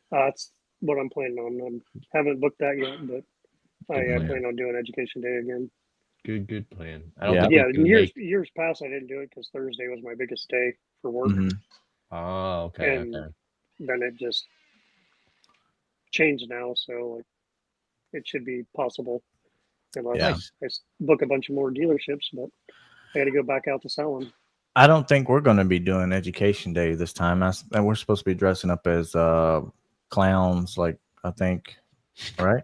That's what I'm planning on. I haven't booked that yet, but I plan on doing education day again. Good plan. Years past I didn't do it because Thursday was my biggest day for work. Oh, okay. And then it just changed now, so like it should be possible. Unless I book a bunch of more dealerships, but I got to go back out to sell them. I don't think we're going to be doing education day this time. And we're supposed to be dressing up as clowns, like I think, right?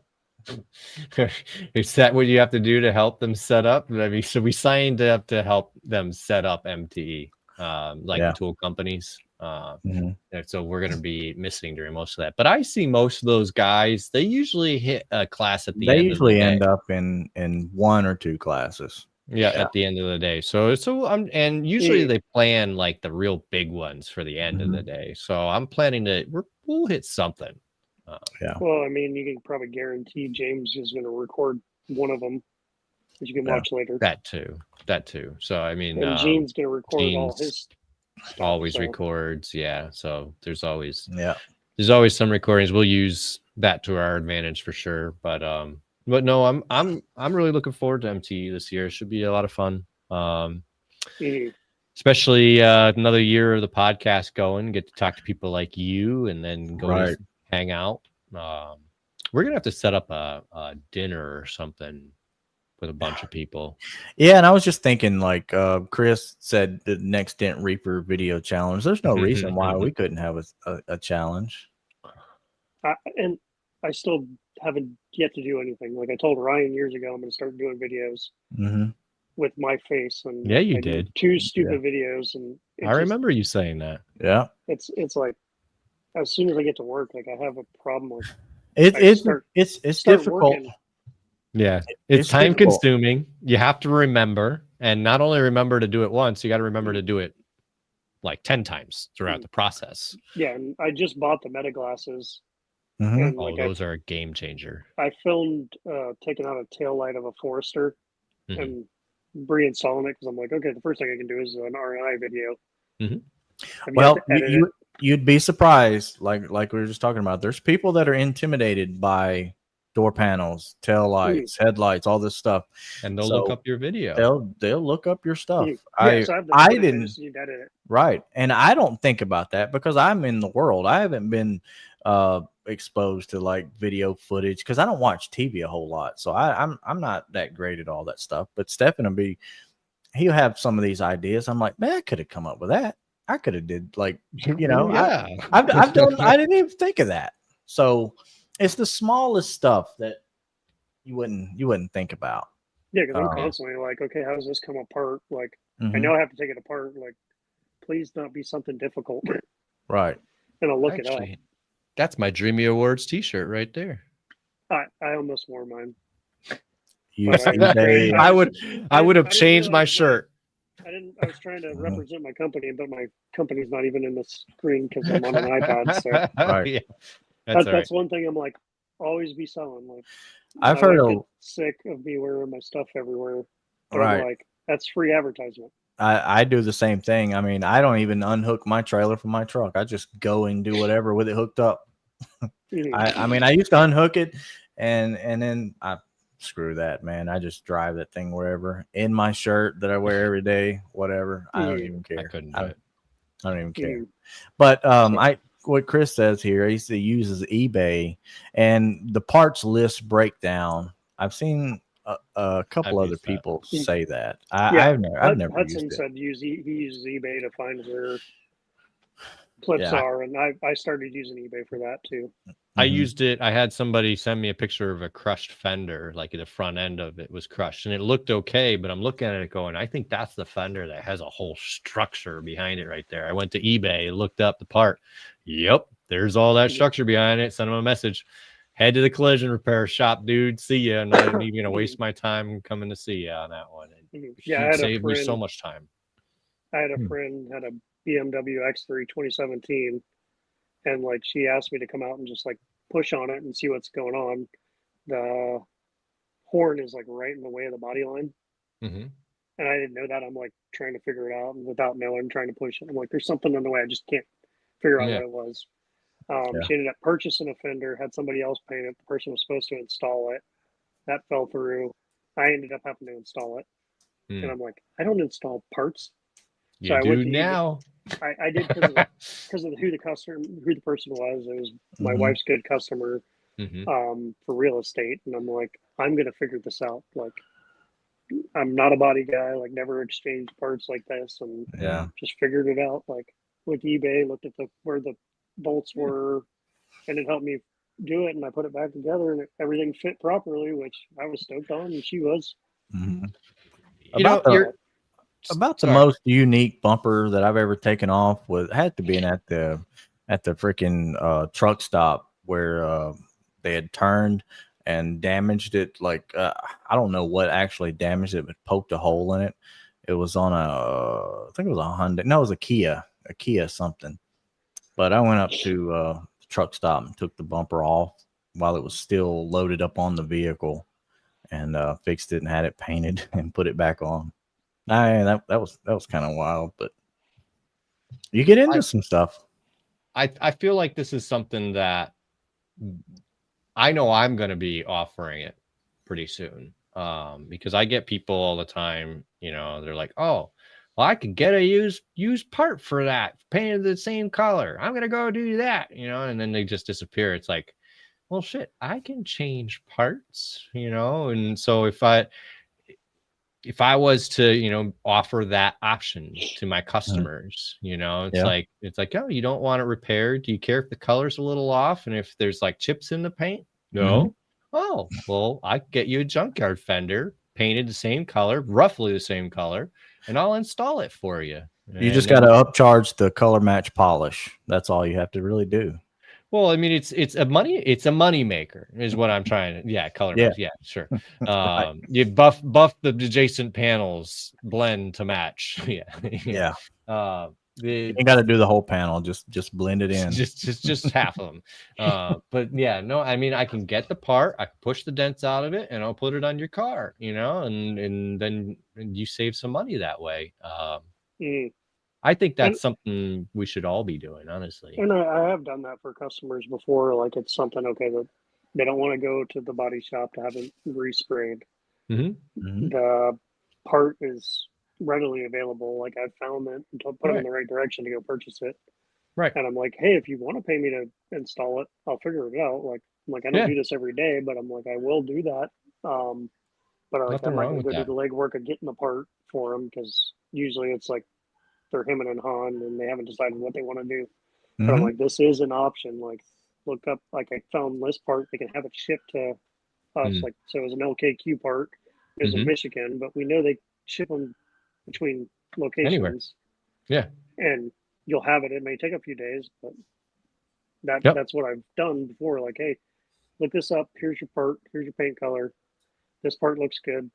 Is that what you have to do to help them set up? I mean, so we signed up to help them set up MTE, the tool companies. So we're going to be missing during most of that. But I see most of those guys, they usually hit a class at the end. They usually end up in 1 or 2 classes. Yeah, at the end of the day. And usually they plan like the real big ones for the end of the day. So I'm planning we'll hit something. Well, I mean, you can probably guarantee James is going to record one of them that you can watch later. That too. So I mean, and Gene's going to record all his stuff, always records. Yeah. So there's always some recordings. We'll use that to our advantage for sure. But no, I'm really looking forward to MTE this year. It should be a lot of fun. Especially another year of the podcast going, get to talk to people like you, and then go to hang out. We're gonna have to set up a dinner or something with a bunch of people. Yeah, and I was just thinking, like Chris said, the next Dent Reaper video challenge. There's no reason why we couldn't have a challenge. And I still haven't yet to do anything. Like I told Ryan years ago, I'm going to start doing videos with my face. And yeah, you did 2 stupid videos, and I remember you saying that. Yeah, it's like as soon as I get to work, like I have a problem with it's difficult. Working. Yeah, it's time consuming. You have to remember, and not only remember to do it once, you got to remember to do it like 10 times throughout the process. Yeah, and I just bought the Meta glasses. And those are a game changer. I filmed taking out a tail light of a Forester and reinstalling it because I'm like, okay, the first thing I can do is an RNI video. Well, you'd be surprised, like we were just talking about. There's people that are intimidated by door panels, tail lights, headlights, all this stuff, and they'll look up your video. They'll look up your stuff. I didn't. Right, and I don't think about that because I'm in the world. I haven't been exposed to like video footage because I don't watch TV a whole lot, so I'm not that great at all that stuff. But Stephen he'll have some of these ideas. I'm like, man, I could have come up with that. I could have did like, I've done. I didn't even think of that. So it's the smallest stuff that you wouldn't think about. Yeah, because I'm constantly like, okay, how does this come apart? Like, I know I have to take it apart. Like, please not be something difficult. Right. And I'll look it up. That's my Dreamy Awards T-shirt right there. I almost wore mine. I would have changed my shirt. I was trying to represent my company, but my company's not even in the screen because I'm on an iPad. So that's one thing I'm like, always be selling. Like, I've heard sick of me wearing my stuff everywhere. But I'm like, that's free advertisement. I do the same thing. I mean, I don't even unhook my trailer from my truck. I just go and do whatever with it hooked up. I mean, I used to unhook it and then I screw that, man. I just drive that thing wherever in my shirt that I wear every day, whatever. I don't even care. I don't even care. But what Chris says here, he uses eBay and the parts list breakdown. I've seen a couple other people say that. I've never Hudson used said he uses eBay to find where clips are, and I started using eBay for that too. I used it. I had somebody send me a picture of a crushed fender, like the front end of it was crushed, and it looked okay. But I'm looking at it going, I think that's the fender that has a whole structure behind it right there. I went to eBay, looked up the part. Yep, there's all that structure behind it. Sent him a message. Head to the collision repair shop, dude. See ya. I'm not even gonna waste my time coming to see you on that one. Yeah, it saved me so much time. I had a friend had a BMW X3 2017, and like she asked me to come out and just like push on it and see what's going on. The horn is like right in the way of the body line, and I didn't know that. I'm like trying to figure it out, and without knowing, trying to push it. I'm like, there's something in the way. I just can't figure out what it was. She ended up purchasing a fender, had somebody else paint it. The person was supposed to install it. That fell through. I ended up having to install it. And I'm like, I don't install parts. You do now. I did because of who the person was. It was my wife's good customer for real estate. And I'm like, I'm going to figure this out. Like, I'm not a body guy, like never exchanged parts like this. And just figured it out. Like with eBay, looked at where the bolts were, and it helped me do it, and I put it back together, and everything fit properly, which I was stoked on, and she was. About the most unique bumper that I've ever taken off had to be at the freaking truck stop where they had turned and damaged it. Like I don't know what actually damaged it, but poked a hole in it. It was on I think it was a Hyundai. No, it was a Kia something. But I went up to the truck stop and took the bumper off while it was still loaded up on the vehicle, and fixed it and had it painted and put it back on. That was kind of wild, but you get into some stuff. I feel like this is something that I know I'm going to be offering it pretty soon, because I get people all the time, you know, they're like, oh, well, I could get a used part for that, painted the same color. I'm going to go do that, you know, and then they just disappear. It's like, well, shit, I can change parts, you know? And so if I was to, you know, offer that option to my customers, you know, it's like, oh, you don't want it repaired. Do you care if the color's a little off? And if there's like chips in the paint? No. Oh, well, I can get you a junkyard fender painted the same color, roughly the same color, and I'll install it for you. You just got to upcharge the color match polish. That's all you have to really do. Well, I mean, it's a money maker is what I'm trying to, color match. Yeah, sure. You buff the adjacent panels, blend to match. Yeah. You got to do the whole panel. Just blend it in. Just half of them. But yeah, no, I mean, I can get the part, I can push the dents out of it, and I'll put it on your car, you know, and then you save some money that way. I think that's something we should all be doing, honestly. And I have done that for customers before. Like, it's something, okay, that they don't want to go to the body shop to have it resprayed. The part is readily available. Like, I've found that to put them in the right direction to go purchase it. Right. And I'm like, hey, if you want to pay me to install it, I'll figure it out. Like I don't do this every day, but I'm like, I will do that. But I'm not going to go do the legwork of getting the part for them, because usually it's like they're hemming and hawing and they haven't decided what they want to do. But I'm like, this is an option. Like, look up, like, I found this part, they can have it shipped to us. Like, so it was an LKQ part. It was in Michigan, but we know they ship them between locations. Anywhere. Yeah. And you'll have it. It may take a few days, but that's what I've done before. Like, hey, look this up. Here's your part. Here's your paint color. This part looks good.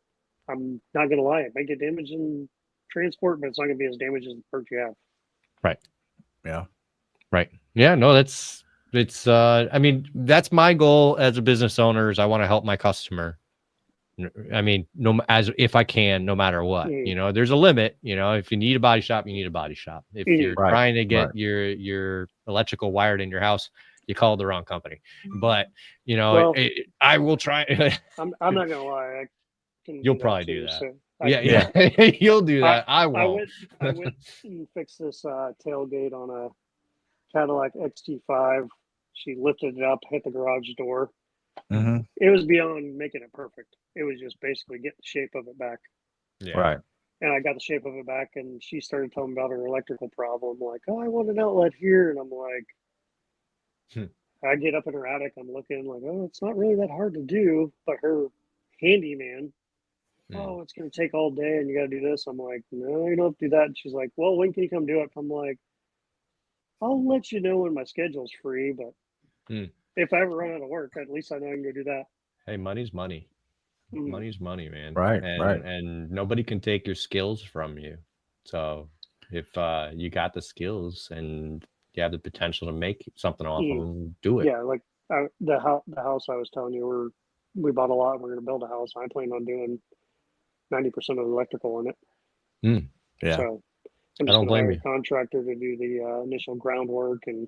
I'm not going to lie. It may get damaged in transport, but it's not going to be as damaged as the part you have. Right. Yeah. Right. Yeah. No, it's I mean, that's my goal as a business owner, is I want to help my customer. I mean, if I can, no matter what, you know, there's a limit. You know, if you need a body shop, you need a body shop. If you're trying to get your electrical wired in your house, you called the wrong company. But you know, I will try. I'm not gonna lie. You'll probably do that. So You'll do that. I won't. I went and fixed this tailgate on a Cadillac XT5. She lifted it up, hit the garage door. It was beyond making it perfect. It was just basically get the shape of it back. Yeah. Right. And I got the shape of it back, and she started telling me about her electrical problem. Like, oh, I want an outlet here. And I'm like, I get up in her attic. I'm looking like, oh, it's not really that hard to do. But her handyman, oh, it's going to take all day and you got to do this. I'm like, no, you don't have to do that. And she's like, well, when can you come do it? I'm like, I'll let you know when my schedule's free. But if I ever run out of work, at least I know I can go do that. Hey, money's money. Money's money, man. Right. And nobody can take your skills from you. So if you got the skills and you have the potential to make something off of them, do it. Yeah, like the house I was telling you, we bought a lot and we're going to build a house. I plan on doing 90% of the electrical in it. Yeah. So I'm just going to hire a contractor to do the initial groundwork and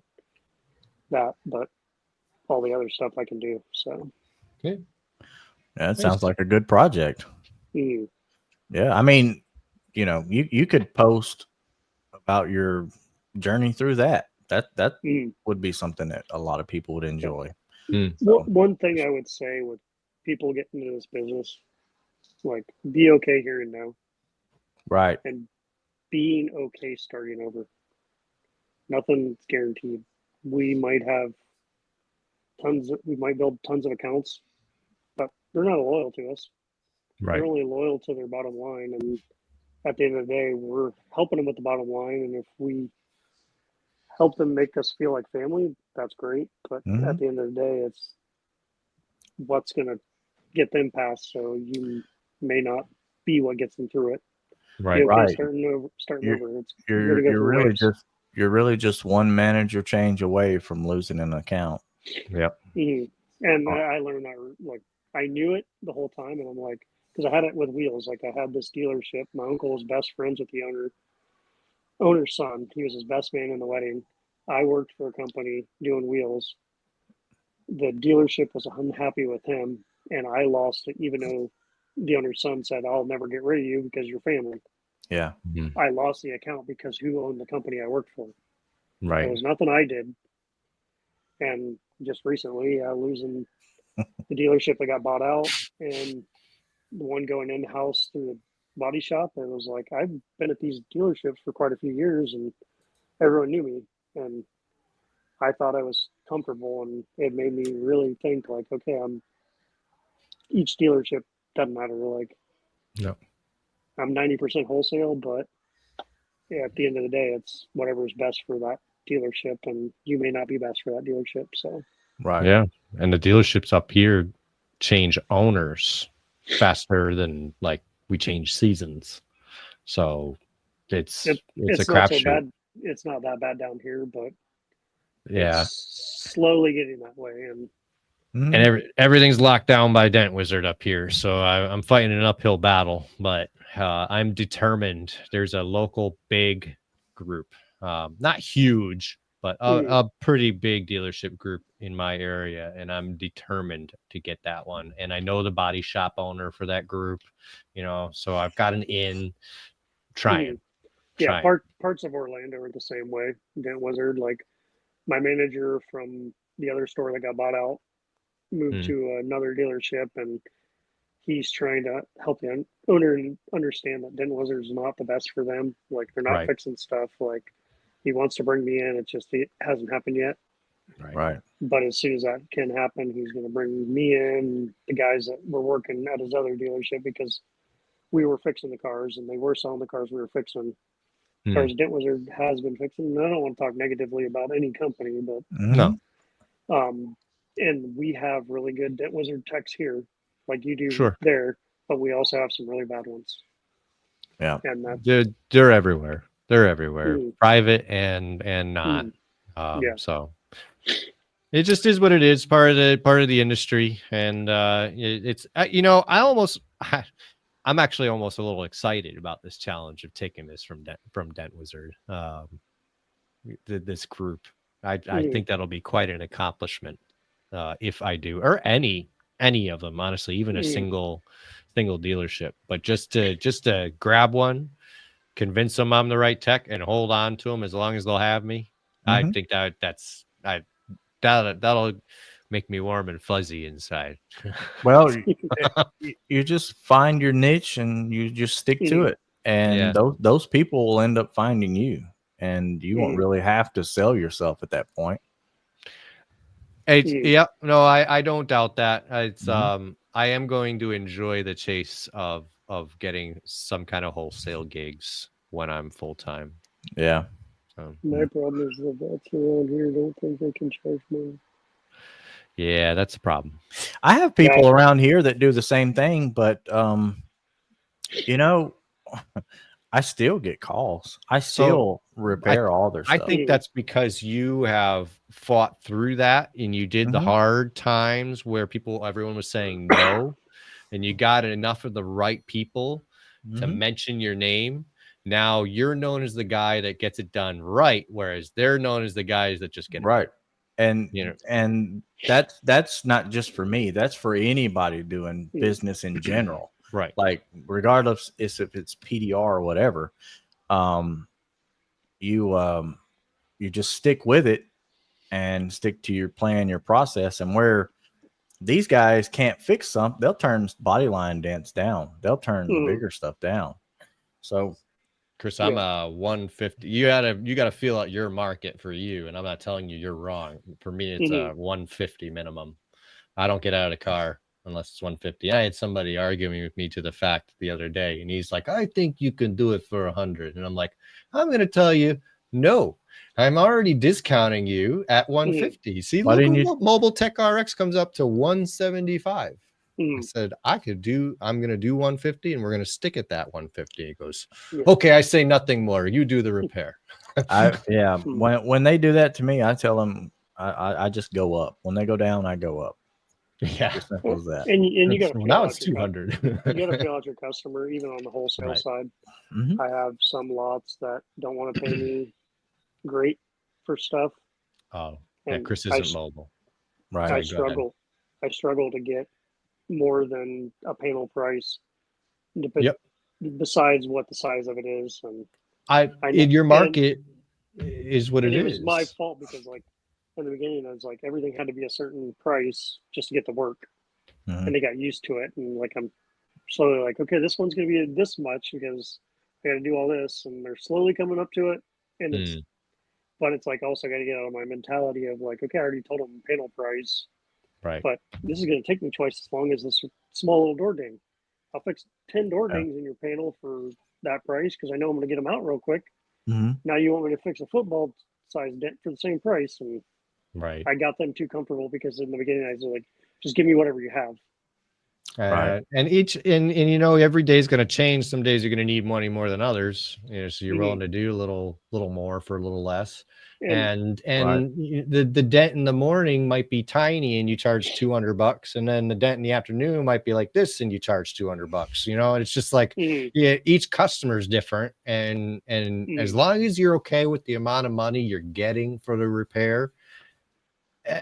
that, but all the other stuff I can do. So. Okay. Yeah, that sounds like a good project. Yeah, I mean, you know, you could post about your journey through that. That would be something that a lot of people would enjoy. So. One thing I would say with people getting into this business, like, be okay here and now. Right. And being okay starting over. Nothing's guaranteed. We might build tons of accounts, but they're not loyal to us. Right. They're only loyal to their bottom line. And at the end of the day, we're helping them with the bottom line. And if we help them make us feel like family, that's great. But at the end of the day, what's going to get them past. So you may not be what gets them through it. Right. Okay, Right. starting over. You're really just one manager change away from losing an account. Yep. Mm-hmm. And I learned that, like, I knew it the whole time, and I'm like, because I had it with wheels. Like, I had this dealership. My uncle was best friends with the owner's son. He was his best man in the wedding. I worked for a company doing wheels. The dealership was unhappy with him, and I lost it, even though the owner's son said, "I'll never get rid of you because you're family." Yeah. Mm-hmm. I lost the account because who owned the company I worked for? Right. It was nothing I did. And just recently, losing the dealership that got bought out and the one going in house through the body shop. And it was like, I've been at these dealerships for quite a few years, and everyone knew me. And I thought I was comfortable, and it made me really think, like, okay, each dealership doesn't matter. Like, no, I'm 90% wholesale, but yeah, at the end of the day, it's whatever's best for that dealership, and you may not be best for that dealership. So, right. Yeah. And the dealerships up here change owners faster than like we change seasons. So it's a not so crapshoot. bad. It's not that bad down here, but Yeah. it's slowly getting that way. And everything's locked down by Dent Wizard up here, so I'm fighting an uphill battle. But I'm determined. There's a local big group, not huge, but a pretty big dealership group in my area, and I'm determined to get that one. And I know the body shop owner for that group, so I've got an in. Trying. Yeah, parts of Orlando are the same way. Dent Wizard, like my manager from the other store that got bought out, moved to another dealership, and he's trying to help the owner understand that Dent Wizard is not the best for them. Like, they're not fixing stuff. Like, he wants to bring me in. It's just it hasn't happened yet. Right. But as soon as that can happen, he's going to bring me in, the guys that were working at his other dealership, because we were fixing the cars and they were selling the cars we were fixing. Cars Dent Wizard has been fixing. And I don't want to talk negatively about any company, but no. And we have really good Dent Wizard techs here, like you do there, but we also have some really bad ones. Yeah, and they're everywhere. They're everywhere, private and not. So it just is what it is. Part of the industry, and it's I'm actually almost a little excited about this challenge of taking this from Dent Wizard. This group, I think that'll be quite an accomplishment if I do, or any of them, honestly, even a single dealership. But just to grab one, convince them I'm the right tech, and hold on to them as long as they'll have me. I think that'll make me warm and fuzzy inside. Well, you just find your niche and you just stick to it, and those people will end up finding you, and you won't really have to sell yourself at that point. I don't doubt that. It's I am going to enjoy the chase of getting some kind of wholesale gigs when I'm full time. Yeah. My problem is that that's around here. Don't think they can charge money. Yeah, that's a problem. I have people around here that do the same thing, but I still get calls. I still repair all their stuff. I think that's because you have fought through that, and you did the hard times where everyone was saying no, and you got enough of the right people to mention your name. Now you're known as the guy that gets it done right, whereas they're known as the guys that just get it right. And and that's not just for me. That's for anybody doing business in general. Right. Like, regardless if it's PDR or whatever, you just stick with it and stick to your plan, your process. And where these guys can't fix something, they'll turn body line dents down. They'll turn the bigger stuff down. So, Chris, I'm a 150. You gotta feel out your market for you, and I'm not telling you you're wrong. For me, it's a 150 minimum. I don't get out of the car unless it's 150. I had somebody arguing with me to the fact the other day, and he's like, "I think you can do it for 100," and I'm like, "I'm gonna tell you, No, I'm already discounting you at 150. See, Why look didn't what Mobile Tech RX comes up to 175. I said, I'm going to do 150 and we're going to stick at that 150. He goes, okay, I say nothing more. You do the repair. When they do that to me, I tell them I just go up. When they go down, I go up. Yeah. As simple as that. And you got to feel now it's 200. You got to feel out your customer, even on the wholesale side. I have some lots that don't want to pay me great for stuff. Oh, yeah, Chris isn't mobile. Right. I struggle to get more than a panel price. Besides what the size of it is, and in your market is what it is. It was my fault because, like, in the beginning, I was like, everything had to be a certain price just to get the work, and they got used to it. And like, I'm slowly like, okay, this one's going to be this much because I got to do all this, and they're slowly coming up to it. And it's, but it's like also got to get out of my mentality of like, okay, I already told them panel price, right? But this is going to take me twice as long as this small little door ding. I'll fix 10 door dings in your panel for that price because I know I'm going to get them out real quick. Now you want me to fix a football size dent for the same price, and I got them too comfortable because in the beginning I was like, just give me whatever you have. And you know, every day is going to change. Some days you're going to need money more than others. You know, so you're willing to do a little more for a little less. And the dent in the morning might be tiny and you charge $200, and then the dent in the afternoon might be like this and you charge $200. You know, it's just like each customer is different, and as long as you're okay with the amount of money you're getting for the repair,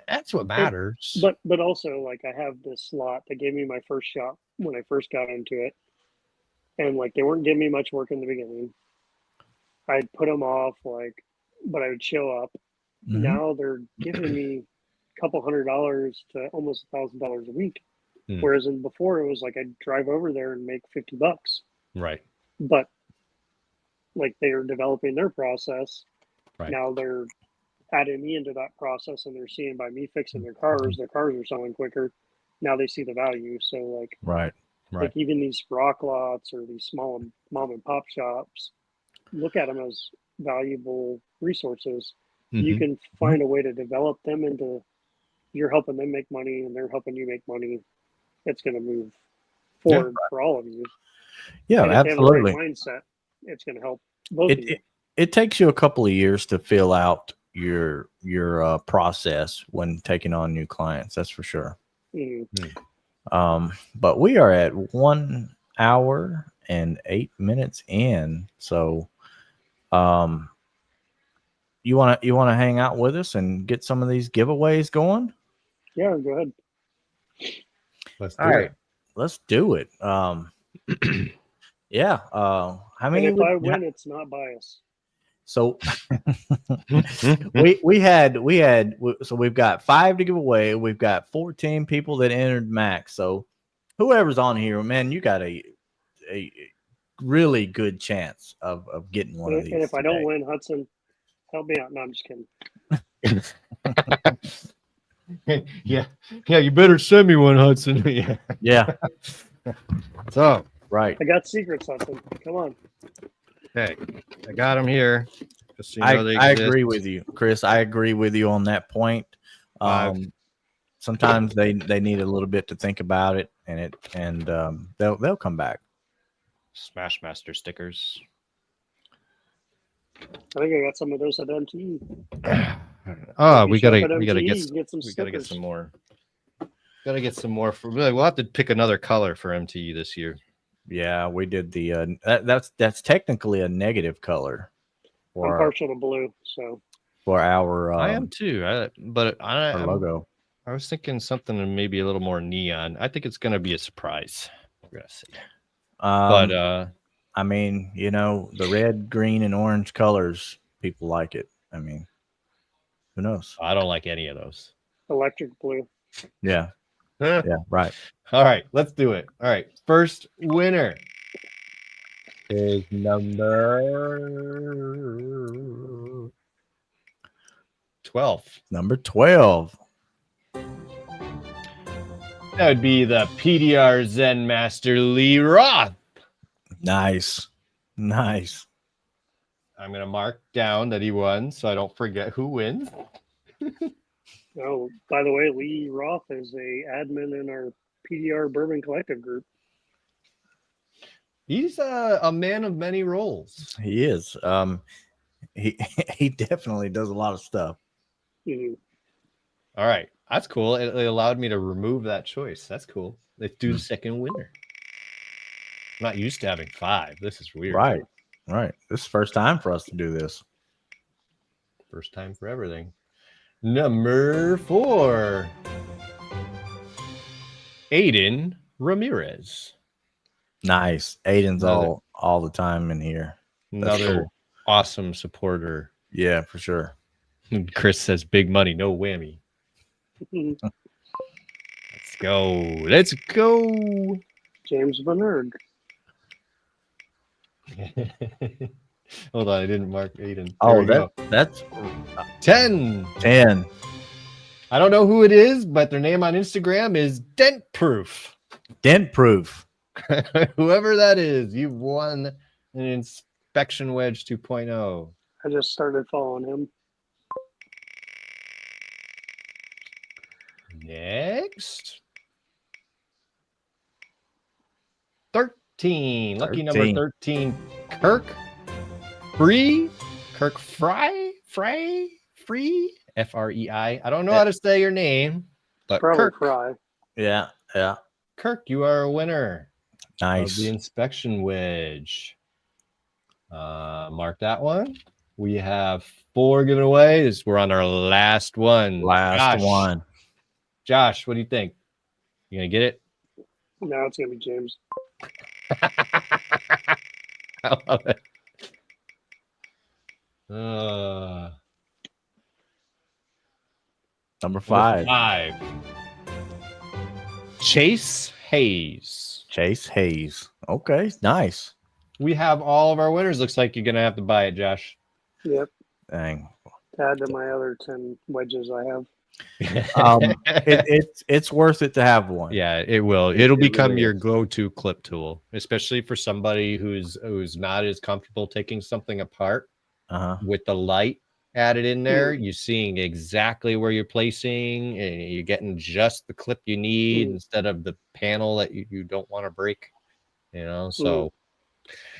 that's what matters. But also, like, I have this lot that gave me my first shop when I first got into it, and like they weren't giving me much work in the beginning. I'd put them off, like, but I would show up. Now they're giving me a couple $100 to almost $1,000 a week, whereas before it was like I'd drive over there and make $50. Right. But like they are developing their process. Now they're adding me into that process, and they're seeing by me fixing their cars are selling quicker. Now they see the value. So like, like even these rock lots or these small mom and pop shops, look at them as valuable resources. You can find a way to develop them into, you're helping them make money and they're helping you make money. It's going to move forward for all of you. Yeah, and absolutely. If they have the right mindset, it's going to help both of you. It takes you a couple of years to fill out your process when taking on new clients. That's for sure. But we are at 1 hour and 8 minutes in. So, you want to hang out with us and get some of these giveaways going? Yeah, go ahead. Let's do it. Yeah. How many? And if I win, it's not bias. So we've got 5 to give away. We've got 14 people that entered max. So whoever's on here, man, you got a really good chance of getting one of these. And if I don't win, Hudson, help me out. No, I'm just kidding. Yeah, you better send me one, Hudson. Yeah. So I got secrets, Hudson. Come on. Okay, I got them here. So you know I agree with you, Chris. I agree with you on that point. Sometimes they need a little bit to think about it, and they'll come back. Smashmaster stickers. I think I got some of those at MTE. We gotta get some more. Gotta get some more. We'll have to pick another color for MTE this year. Yeah, we did the that's technically a negative color. I'm partial to blue, so for our I am too. Our logo. I was thinking something maybe a little more neon. I think it's gonna be a surprise. We're gonna see. But I mean, you know, the red, green, and orange colors, people like it. I mean, who knows? I don't like any of those. Electric blue. Yeah. Yeah, right. All right, let's do it. All right, first winner is number 12. Number 12. That would be the PDR Zen Master Lee Roth. Nice. I'm going to mark down that he won so I don't forget who wins. Oh, by the way, Lee Roth is a admin in our PDR Bourbon Collective group. He's a man of many roles. He is. He definitely does a lot of stuff. Mm-hmm. All right. That's cool. It allowed me to remove that choice. That's cool. Let's do the second winner. I'm not used to having 5. This is weird. Right. This is the first time for us to do this. First time for everything. Number 4. Aiden Ramirez. Nice. Aiden's all the time in here. Another awesome supporter. Yeah, for sure. Chris says big money, no whammy. Let's go. James Bernard. Hold on, I didn't mark Aiden. That's 10. I don't know who it is, but their name on Instagram is Dent Proof. Whoever that is, you've won an Inspection Wedge 2.0. I just started following him. Next. 13. Lucky number 13. Kirk Free. Free. Frei. I don't know how to say your name, but Probably Kirk. Fry. Yeah. Kirk, you are a winner. Nice. Of the Inspection Wedge. Mark that one. We have 4 given away. We're on our last one. Josh, what do you think? You gonna get it? No, it's gonna be James. I love it. Number 5. Chase Hayes. Okay, nice. We have all of our winners. Looks like you're gonna have to buy it, Josh. Yep. Dang. Add to my other 10 wedges I have. It's worth it to have one. Yeah, it will. It'll become your go-to clip tool, especially for somebody who's not as comfortable taking something apart. With the light added in there, you're seeing exactly where you're placing, and you're getting just the clip you need instead of the panel that you don't want to break. So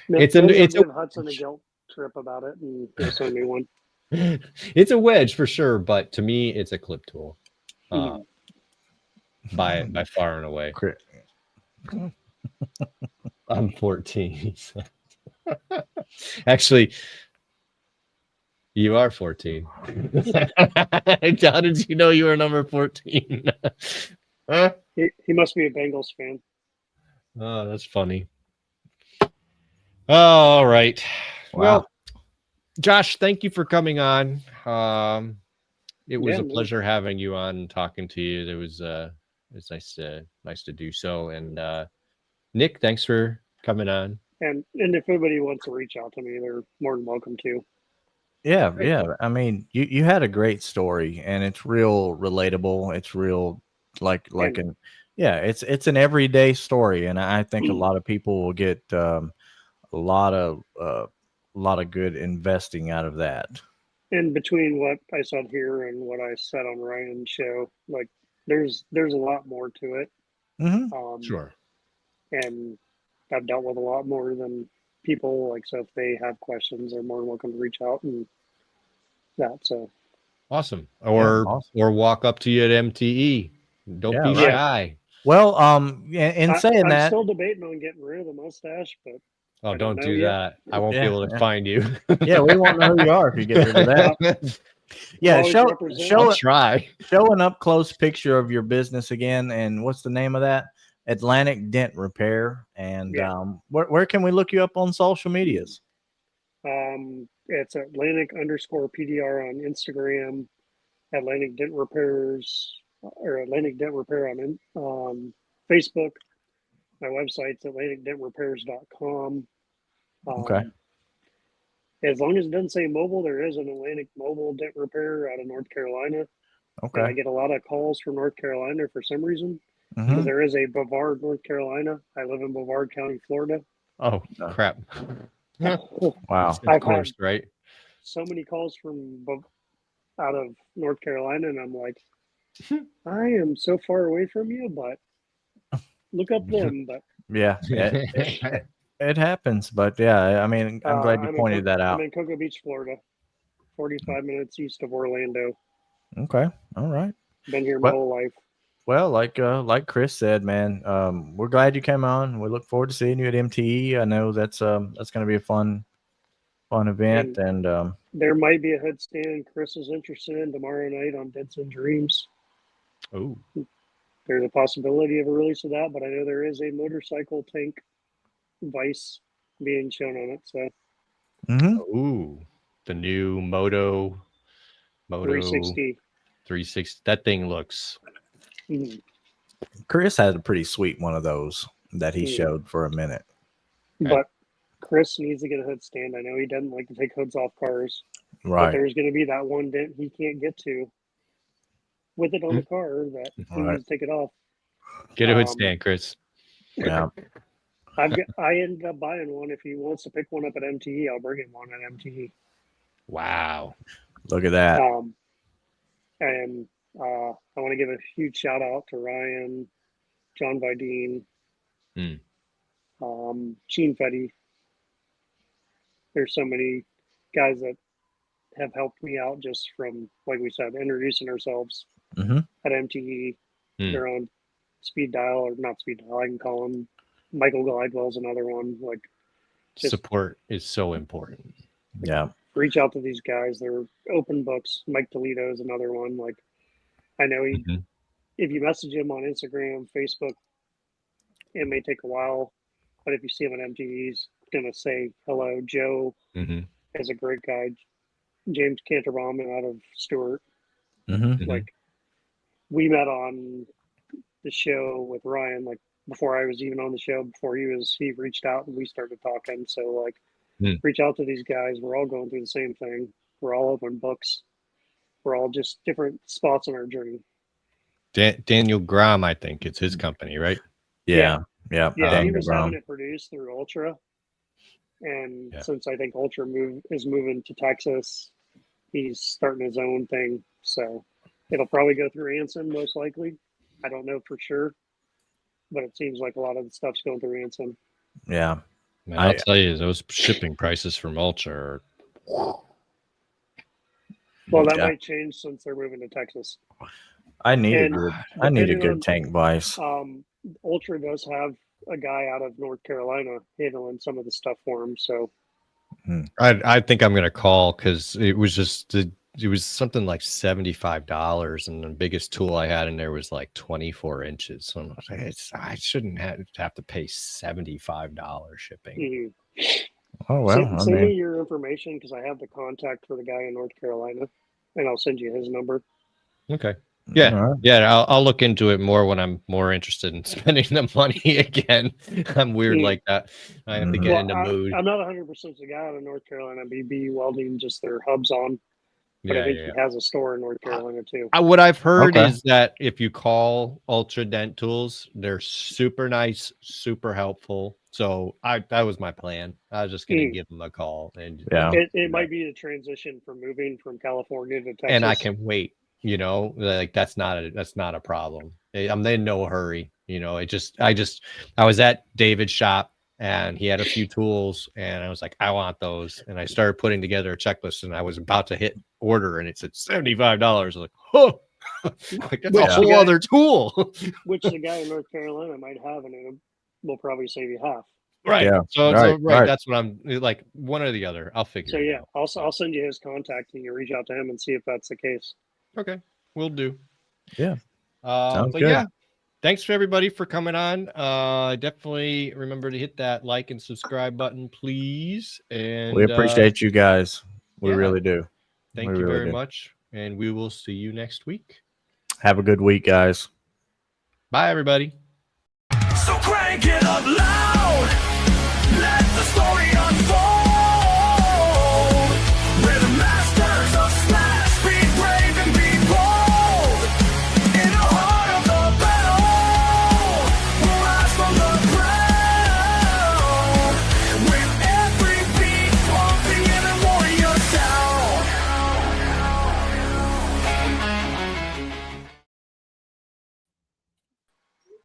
it's a Hudson a guilt trip about it, and he'll send me one. It's a wedge for sure, but to me, it's a clip tool. By far and away. I'm 14. Actually, you are 14. How did you know you were number 14? Huh? He must be a Bengals fan. Oh, that's funny. All right. Wow. Well, Josh, thank you for coming on. It was a pleasure having you on and talking to you. It was nice to do so. And Nick, thanks for coming on. And if anybody wants to reach out to me, they're more than welcome to. Yeah. I mean, you had a great story, and it's real relatable. It's real it's an everyday story, and I think a lot of people will get a lot of good investing out of that. And between what I said here and what I said on Ryan's show, like there's a lot more to it. Sure. And I've dealt with a lot more than people. Like, so if they have questions, they're more than welcome to reach out and that. So awesome. Or walk up to you at MTE. Don't be shy. Well, in saying that, I'm still debating on getting rid of the mustache, but don't do that. I won't be able to find you. Yeah, we won't know who you are if you get rid of that. Yeah, show an up close picture of your business again. And what's the name of that? Atlantic Dent Repair. And where can we look you up on social medias? It's Atlantic_PDR on Instagram, Atlantic Dent Repairs, or Atlantic Dent Repair on Facebook. My website's AtlanticDentRepairs.com. Okay. As long as it doesn't say mobile, there is an Atlantic Mobile Dent Repair out of North Carolina. Okay. And I get a lot of calls from North Carolina for some reason. Because there is a Brevard, North Carolina. I live in Brevard County, Florida. Oh, crap. Wow. Of course, right? So many calls from out of North Carolina, and I'm like, I am so far away from you, but look up them. But yeah, it happens. But yeah, I mean, I'm glad you pointed that out. I'm in Cocoa Beach, Florida, 45 minutes east of Orlando. Okay, all right. Been here my whole life. Well, like Chris said, man, we're glad you came on. We look forward to seeing you at MTE. I know that's going to be a fun event, and there might be a hood stand Chris is interested in tomorrow night on Dead Sin Dreams. Oh, there's a possibility of a release of that, but I know there is a motorcycle tank vice being shown on it. So, ooh, the new Moto 360. That thing looks. Chris had a pretty sweet one of those that he showed for a minute. But Chris needs to get a hood stand. I know he doesn't like to take hoods off cars. Right. But there's going to be that one dent he can't get to with it on the car that he needs to take it off. Get a hood stand, Chris. Yeah. I ended up buying one. If he wants to pick one up at MTE, I'll bring him one at MTE. Wow. Look at that. And I want to give a huge shout out to Ryan, John Vidine, Gene Fetty. There's so many guys that have helped me out just from, like we said, introducing ourselves at MTE. They're on speed dial, or not speed dial, I can call them. Michael Glidewell's another one. Like, support is so important. Yeah. Reach out to these guys. They're open books. Mike Toledo is another one. Like, I know if you message him on Instagram, Facebook, it may take a while, but if you see him at MTE, he's going to say hello. Joe is a great guy. James Canterbaum out of Stewart. Like, we met on the show with Ryan, like, before I was even on the show, before he reached out and we started talking. So, like, reach out to these guys. We're all going through the same thing. We're all open books. We're all just different spots on our journey. Daniel Grom, I think it's his company, right? Yeah. He was having it produced through Ultra. And since I think Ultra is moving to Texas, he's starting his own thing. So it'll probably go through Anson, most likely. I don't know for sure, but it seems like a lot of the stuff's going through Anson. Yeah. Man, I'll tell you, those shipping prices from Ultra are... Well, that might change since they're moving to Texas. I need a good tank vice. Ultra does have a guy out of North Carolina handling some of the stuff for him. So I think I'm going to call, because it was just it was something like $75, and the biggest tool I had in there was like 24 inches. So I'm like, I shouldn't have to pay $75 shipping. Oh well, send me your information, because I have the contact for the guy in North Carolina, and I'll send you his number. Okay. Yeah. I'll look into it more when I'm more interested in spending the money again. I'm weird like that. I have to get in the mood. I'm not 100% the guy out of North Carolina. BB Welding, just their hubs on. But I think he has a store in North Carolina too. What I've heard is that if you call Ultra Dent Tools, they're super nice, super helpful. So that was my plan. I was just going to give them a call, and it might be the transition from moving from California to Texas. And I can wait. Like that's not a problem. I'm in no hurry. I was at David's shop, and he had a few tools, and I was like, I want those. And I started putting together a checklist, and I was about to hit order, and it said $75. I was like, oh, like that's a whole other tool. Which the guy in North Carolina might have, and it will probably save you half. Right. Yeah. So that's what I'm like, one or the other. I'll figure it out. I'll send you his contact, and you reach out to him and see if that's the case. Okay. We'll do. Yeah. Sounds good. Yeah. Thanks for everybody for coming on. Definitely remember to hit that like and subscribe button, please. And we appreciate you guys. We really do. Thank you very much. And we will see you next week. Have a good week, guys. Bye, everybody. So crank it up loud.